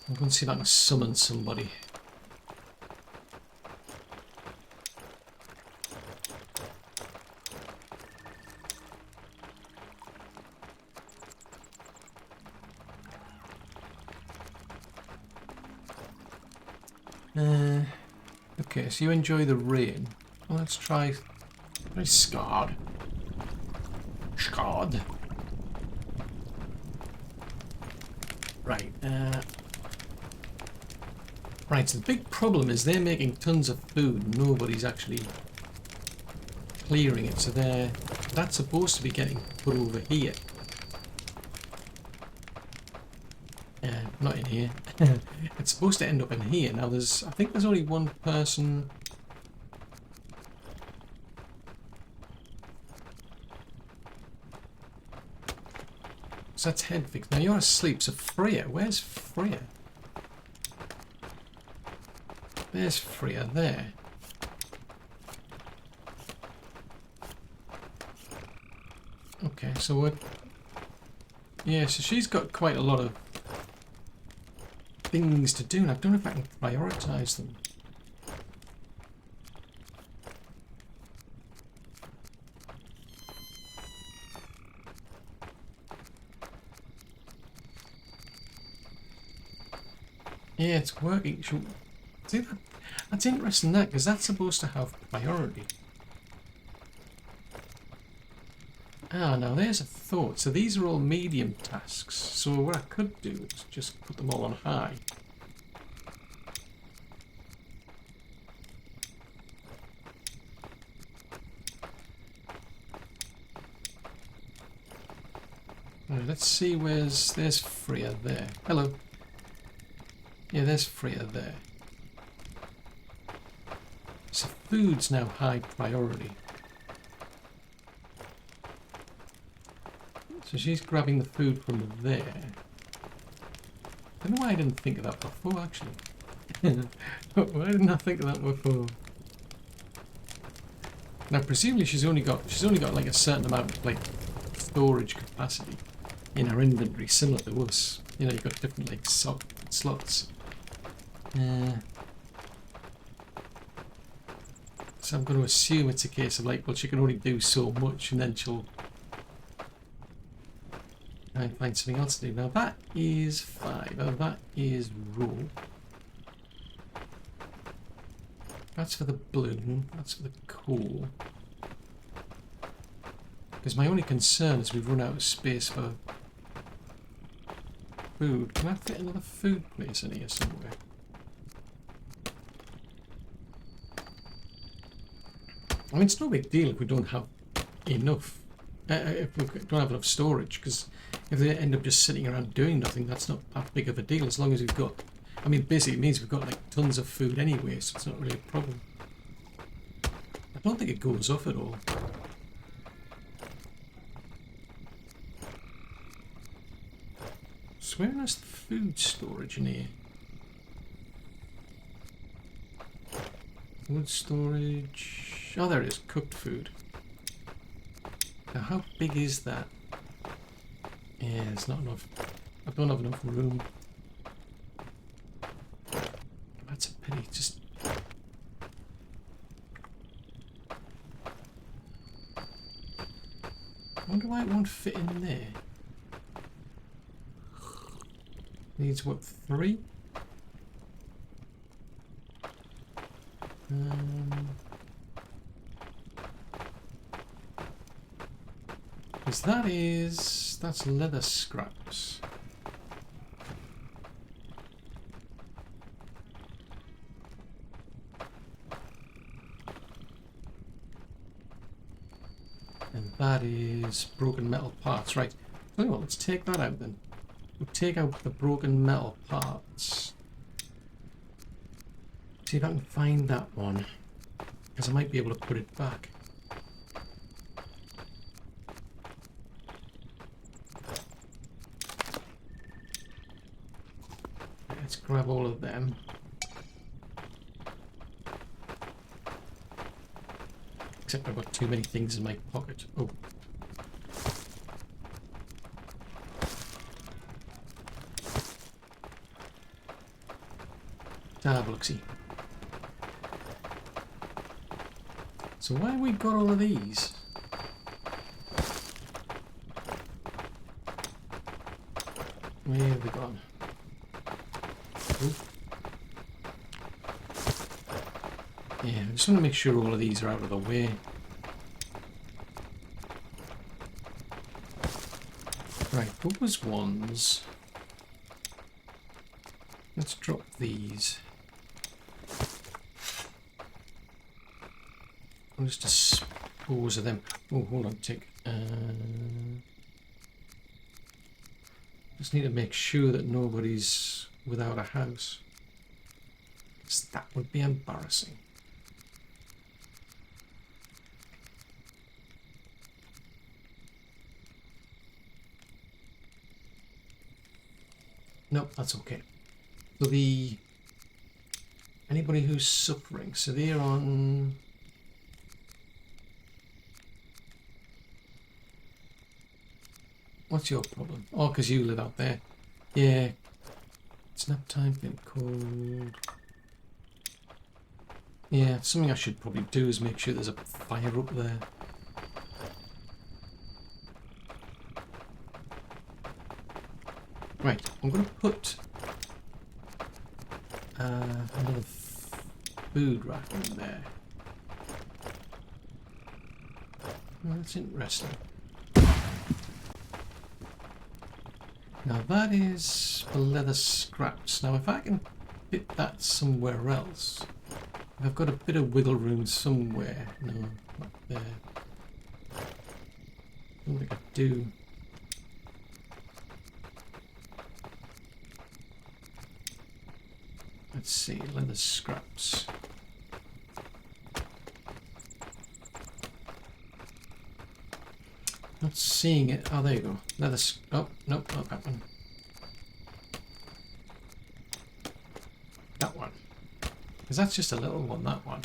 I'm going to see if I can summon somebody. Okay, so you enjoy the rain. Well, let's try Scard. Right, right, so the big problem is they're making tons of food and nobody's actually clearing it, so that's supposed to be getting put over here. Not in here. It's supposed to end up in here. Now I think there's only one person. So that's Hedvig. Now you're asleep, so Freya, where's Freya? There's Freya there. Okay, so what? Yeah, so she's got quite a lot of things to do, and I don't know if I can prioritise them. Yeah, it's working. See that? That's interesting, that, because that's supposed to have priority. Ah, now there's a thought. So these are all medium tasks. So what I could do is just put them all on high. Right, let's see there's Freya there. Hello. Yeah, there's Freya there. So food's now high priority. So she's grabbing the food from there. I don't know why I didn't think of that before, actually. Why didn't I think of that before? Now, presumably she's only got like a certain amount of like storage capacity in her inventory, similar to us. You know, you've got different like slots. So I'm going to assume it's a case of like, well, she can only do so much, and then she'll Try and find something else to do. Now that is fiber, that is rope. That's for the bloom, that's for the coal. Because my only concern is we've run out of space for food. Can I fit another food place in here somewhere? I mean, it's no big deal if we don't have enough. If we don't have enough storage, because if they end up just sitting around doing nothing, that's not that big of a deal as long as we've got... I mean, basically it means we've got like tons of food anyway, so it's not really a problem. I don't think it goes off at all. So where is the food storage in here? Wood storage... Oh, there it is. Cooked food. Now, how big is that? Yeah, it's not enough. I don't have enough room. That's a pity. Just... I wonder why it won't fit in there. Needs what, 3? Because that's leather scraps. And that is broken metal parts. Right. Tell you what, let's take that out then. We'll take out the broken metal parts. See if I can find that one. Because I might be able to put it back. Let's grab all of them. Except I've got too many things in my pocket. Oh. Have a look-see. So why have we got all of these? Where have we gone? Ooh. Yeah, I just want to make sure all of these are out of the way. Right, those ones. Let's drop these. I'll just dispose of them. Oh, hold on, tick. Just need to make sure that nobody's without a house. Because that would be embarrassing. Nope, that's okay. So anybody who's suffering, so they're on... What's your problem? Oh, because you live out there. Yeah. It's nap time, been cold. Yeah, something I should probably do is make sure there's a fire up there. Right, I'm going to put another food rack in there. Oh, that's interesting. Now that is for leather scraps. Now if I can fit that somewhere else, if I've got a bit of wiggle room somewhere. No, not there. I don't think I do. Let's see, leather scraps. Not seeing it. Oh, there you go. Leather. Oh, nope, not that one. That one. Because that's just a little one, that one.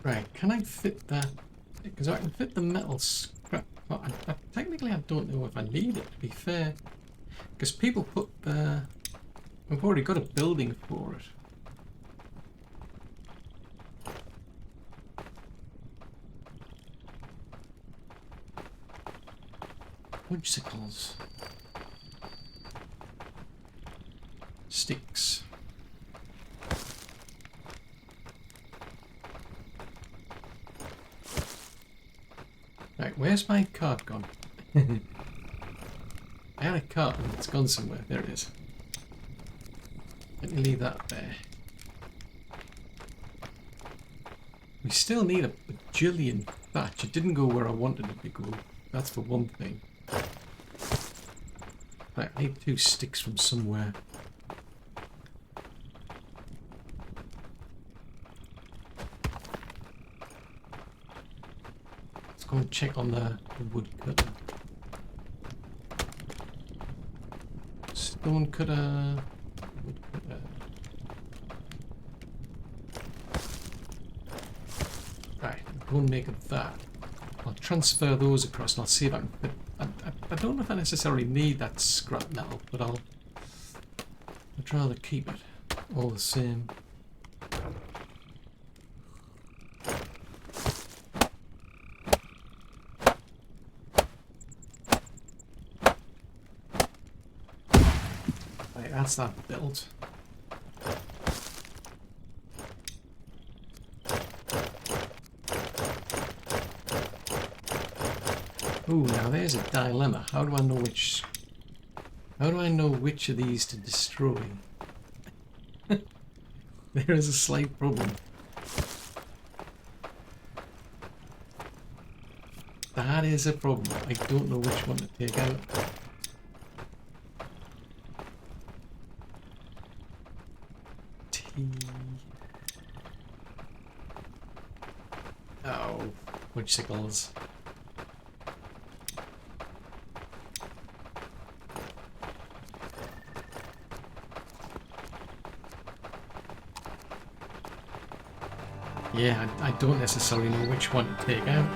Right, can I fit that? Because I can fit the metal scrap. Well, technically, I don't know if I need it, to be fair. Because people put the... We've already got a building for it. Woodsickles. Sticks. Right, where's my cart gone? I had a cart and it's gone somewhere. There it is. Let me leave that there. We still need a bajillion thatch. It didn't go where I wanted it to go. That's for one thing. Right, I need 2 sticks from somewhere. Let's go and check on the woodcutter. Stone cutter. Woodcutter. Right, go and make that. I'll transfer those across and I'll see if I can fit. I don't know if I necessarily need that scrap metal, but I'd rather keep it all the same. Right, that's that built. Ooh, now there's a dilemma. How do I know which of these to destroy? There is a slight problem. That is a problem. I don't know which one to take out. Oh, woodsickles. Yeah, I don't necessarily know which one to take out.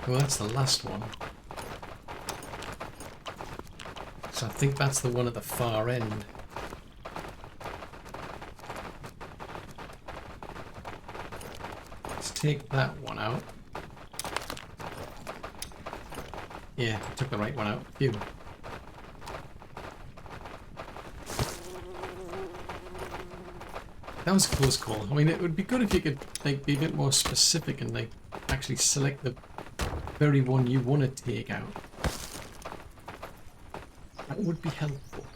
Well, that's the last one. So I think that's the one at the far end. Let's take that one out. Yeah, I took the right one out. Phew. That was a close call. I mean, it would be good if you could like be a bit more specific and like actually select the very one you want to take out. That would be helpful.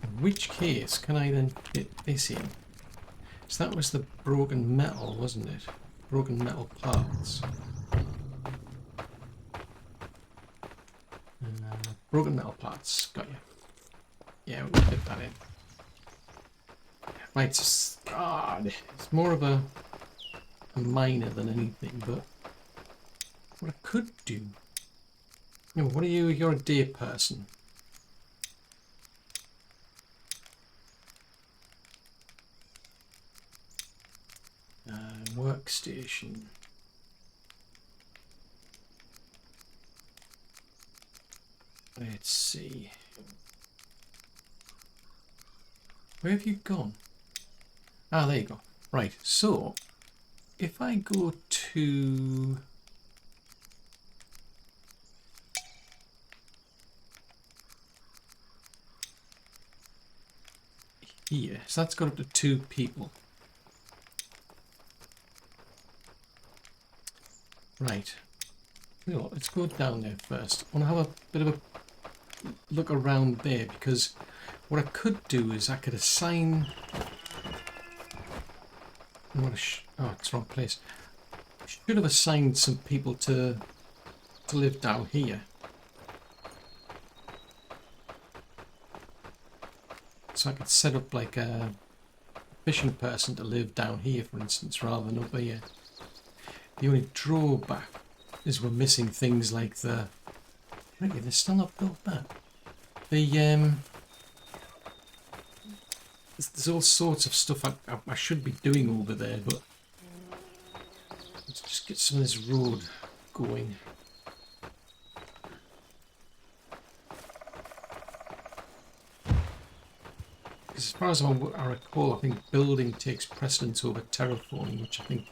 In which case can I then fit this in? So that was the broken metal, wasn't it? Broken metal parts. Broken metal parts, got you. Yeah, we'll fit that in. Right, so, God, it's more of a minor than anything, but what I could do... You know, what are you? You're a day person. Workstation. Let's see. Where have you gone? Ah, there you go. Right, so if I go to here, so that's got up to 2 people. Right. You know what, let's go down there first. I want to have a bit of a look around there, because what I could do is I could assign... oh, it's the wrong place. I should have assigned some people to live down here. So I could set up like a fishing person to live down here, for instance, rather than up here. The only drawback is we're missing things like the... Really, they're still not built that. There's all sorts of stuff I should be doing over there, but Let's just get some of this road going. Because as far as I recall, I think building takes precedence over terraforming, which I think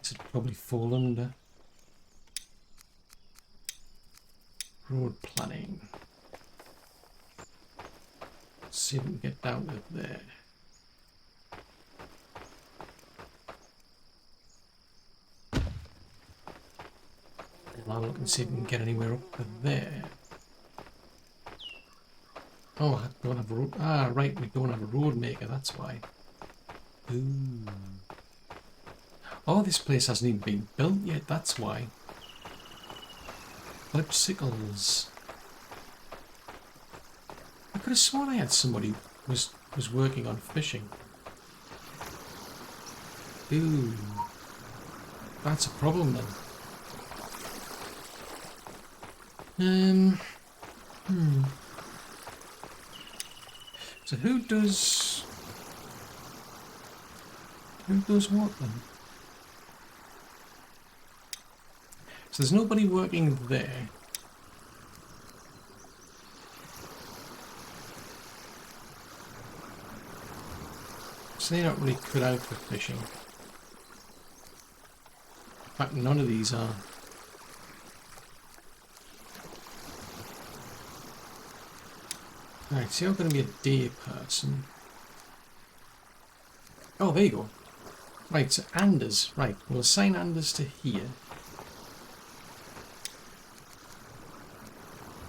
this would probably fall under. Road planning. Let's see if we can get down to there. And I'll look and see if we can get anywhere up to there. Oh, I don't have a road. Ah, right, we don't have a road maker, that's why. Ooh. Oh, this place hasn't even been built yet, that's why. Flipsicles. I could have sworn I had somebody who was working on fishing. Ooh. That's a problem then. So who does what then? So there's nobody working there. So they're not really cut out for fishing. In fact, none of these are. Right, so you're going to be a day person. Oh, there you go. Right, so Anders. Right, we'll assign Anders to here.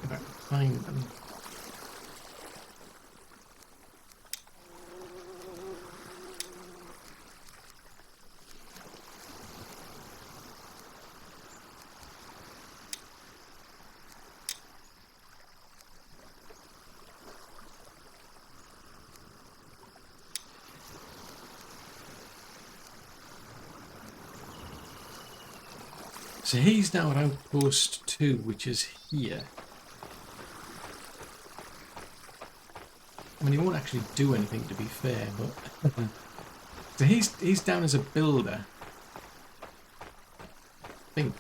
If I can find them. So he's now at Outpost 2, which is here. I mean, he won't actually do anything, to be fair, but... So he's down as a builder. I think.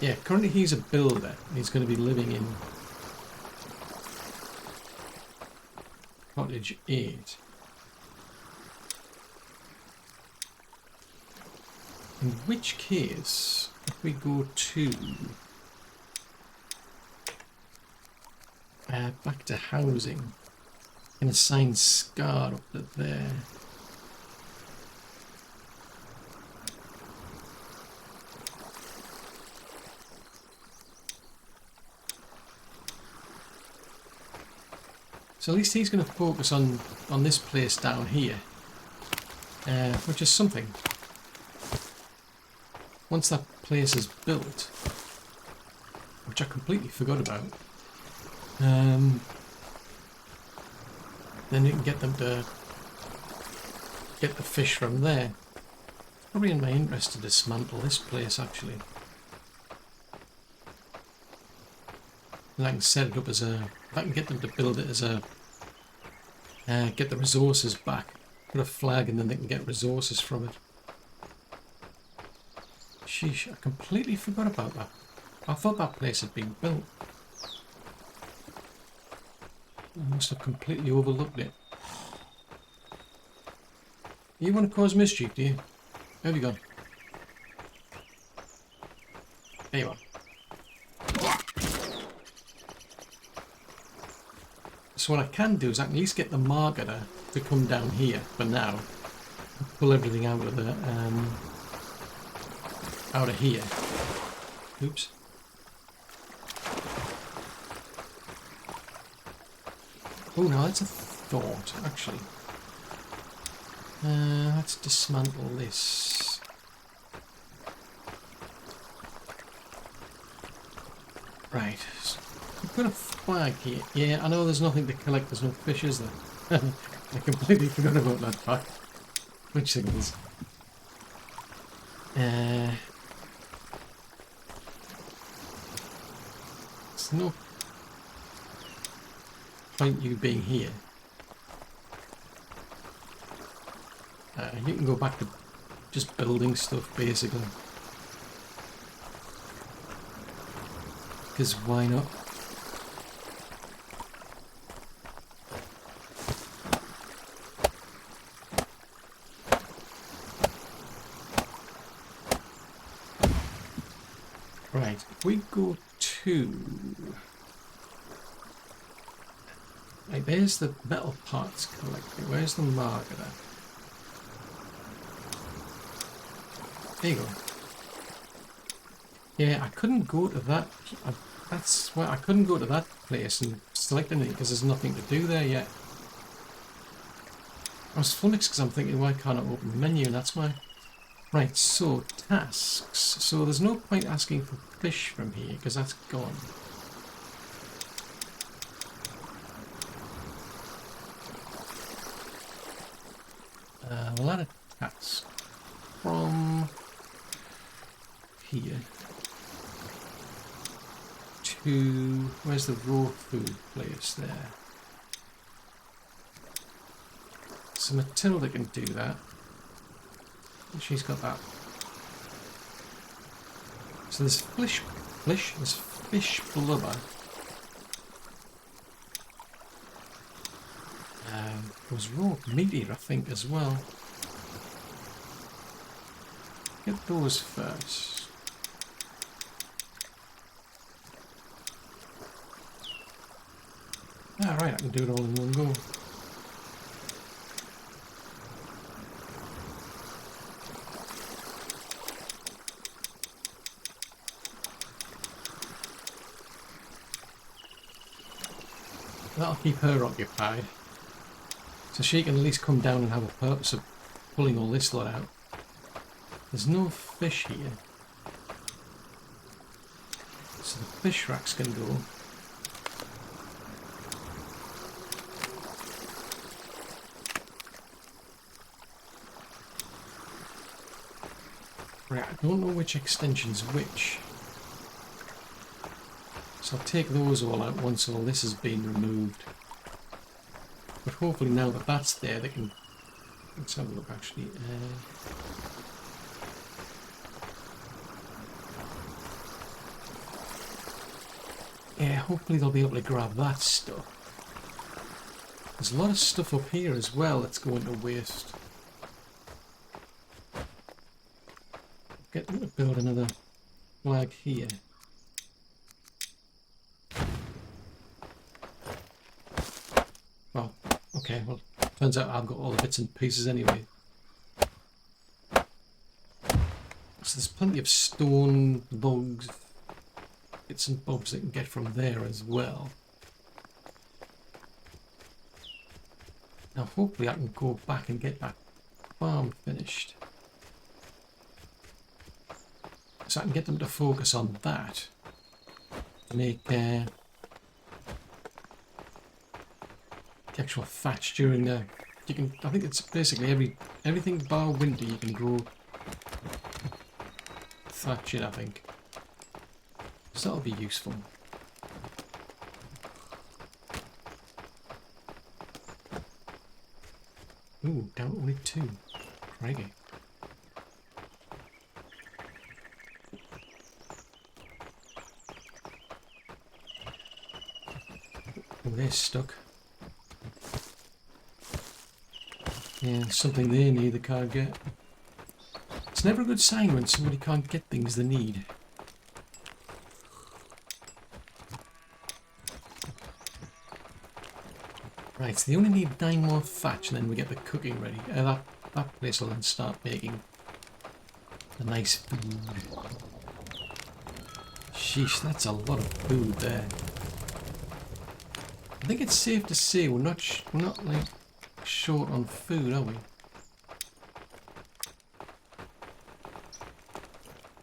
Yeah, currently he's a builder. He's going to be living in Cottage 8. In which case, if we go to back to housing, and assign Scar up to there. So at least he's going to focus on this place down here, which is something. Once that place is built, which I completely forgot about, then you can get them to get the fish from there. Probably in my interest to dismantle this place, actually. And I can set it up as a... If I can get them to build it as a... get the resources back. Put a flag and then they can get resources from it. Sheesh, I completely forgot about that. I thought that place had been built. I must have completely overlooked it. You want to cause mischief, do you? Where have you gone? There you are. So what I can do is I can at least get the marketer to come down here for now. Pull everything out of the out of here. Oops. Oh no, that's a thought, actually. Let's dismantle this. Right. I've got a flag here. Yeah, I know there's nothing to collect, there's no fish, is there? I completely forgot about that fact. Which signals? There's no point you being here. You can go back to just building stuff, basically. Because why not? Right, if we go to... Right, there's the metal parts collector. Where's the marketer? There you go. Yeah, I couldn't go to that. That's why I couldn't go to that place and select anything because there's nothing to do there yet. I was flummoxed because I'm thinking, why can't I open the menu? And that's why. Right, so tasks. So there's no point asking for fish from here because that's gone. We'll add a task from here to, where's the raw food place there? So Matilda can do that. She's got that. So there's there's fish blubber. There was raw meteor, I think, as well. Get those first. Ah, right, I can do it all in one go. That'll keep her occupied. So she can at least come down and have a purpose of pulling all this lot out. There's no fish here. So the fish racks can go. Right, I don't know which extension's which. So I'll take those all out once all this has been removed. But hopefully now that that's there, they can... Let's have a look actually. Yeah, hopefully they'll be able to grab that stuff. There's a lot of stuff up here as well that's going to waste. Get them to build another flag here. Well, okay, well, turns out I've got all the bits and pieces anyway. So there's plenty of stone, logs, bits and bobs that can get from there as well. Now hopefully I can go back and get that farm finished. So I can get them to focus on that. Make the actual thatch during the... You can, I think it's basically everything bar winter you can grow thatch in, I think. So that'll be useful. Ooh, down only 2. Crikey. Oh, they're stuck. Yeah, something they need they can't get. It's never a good sign when somebody can't get things they need. Right, so they only need 9 more thatch and then we get the cooking ready. That place will then start making a nice food. Sheesh, that's a lot of food there. I think it's safe to say we're not like short on food, are we?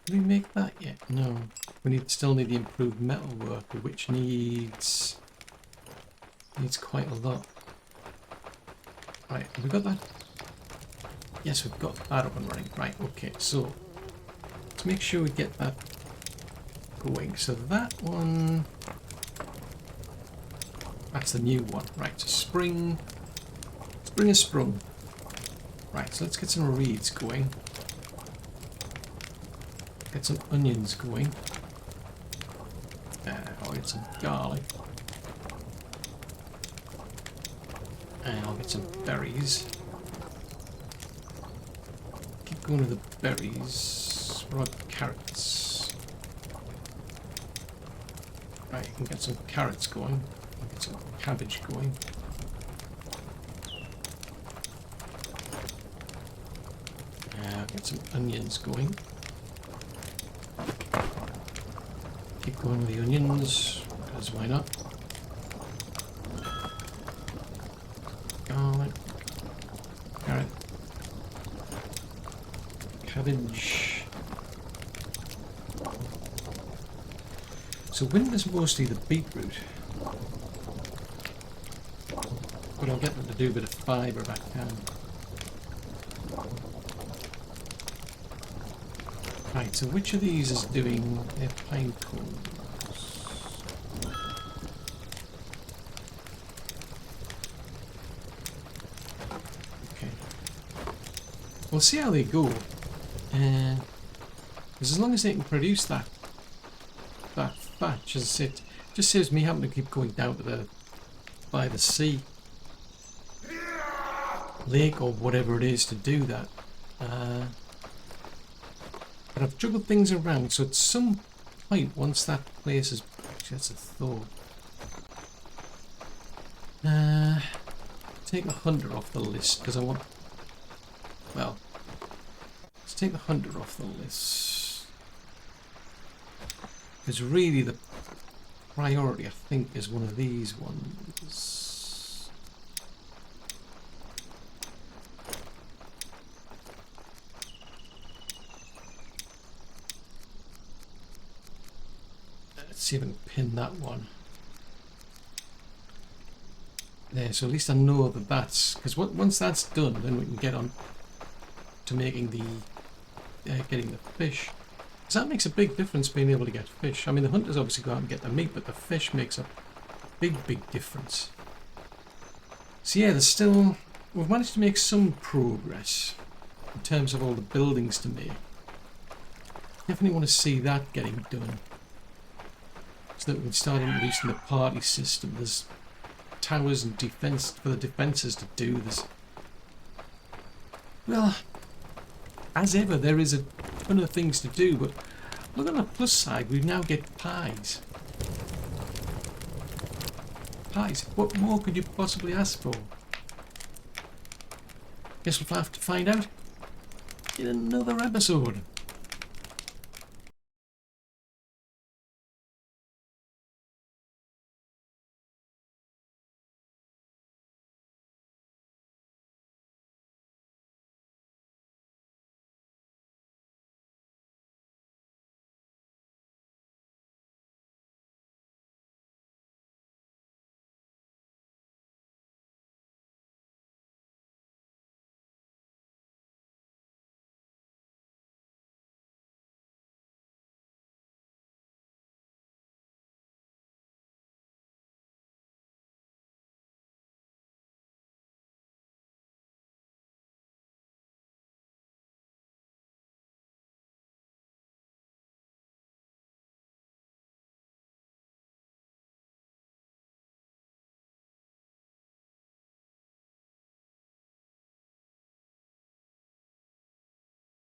Did we make that yet? No. We still need the improved metal worker, which needs quite a lot. Right, have we got that? Yes, we've got that up and running. Right, okay, so let's make sure we get that going. So that one, that's the new one. Right, so spring has sprung. Right, so let's get some reeds going. Get some onions going. I'll get some garlic. And I'll get some berries. Keep going with the berries. What about carrots? Right, you can get some carrots going. Get some cabbage going. Get some onions going. Keep going with the onions, because why not? Garlic, carrot, cabbage. So winter is mostly the beetroot, but I'll get them to do a bit of fibre if I can. Right, so which of these is doing their pine cones? Okay. We'll see how they go. Because as long as they can produce that thatch, as I said, it just saves me having to keep going down to by the sea, lake or whatever it is to do that. But I've juggled things around, so at some point, once that place is... Actually, that's a thought. Take the hunter off the list, because I want... Well, let's take the hunter off the list. Because really the priority, I think, is one of these ones. See if I can pin that one there, so at least I know that that's, because once that's done, then we can get on to making the getting the fish, because that makes a big difference, being able to get fish. I mean, the hunters obviously go out and get the meat, but the fish makes a big difference. So yeah, we've managed to make some progress in terms of all the buildings to make. Definitely want to see that getting done, so that we can start introducing the party system. There's towers and defense for the defences to do. There's, well, as ever, there is a ton of things to do, but look on the plus side, we now get pies. Pies. What more could you possibly ask for? Guess we'll have to find out in another episode.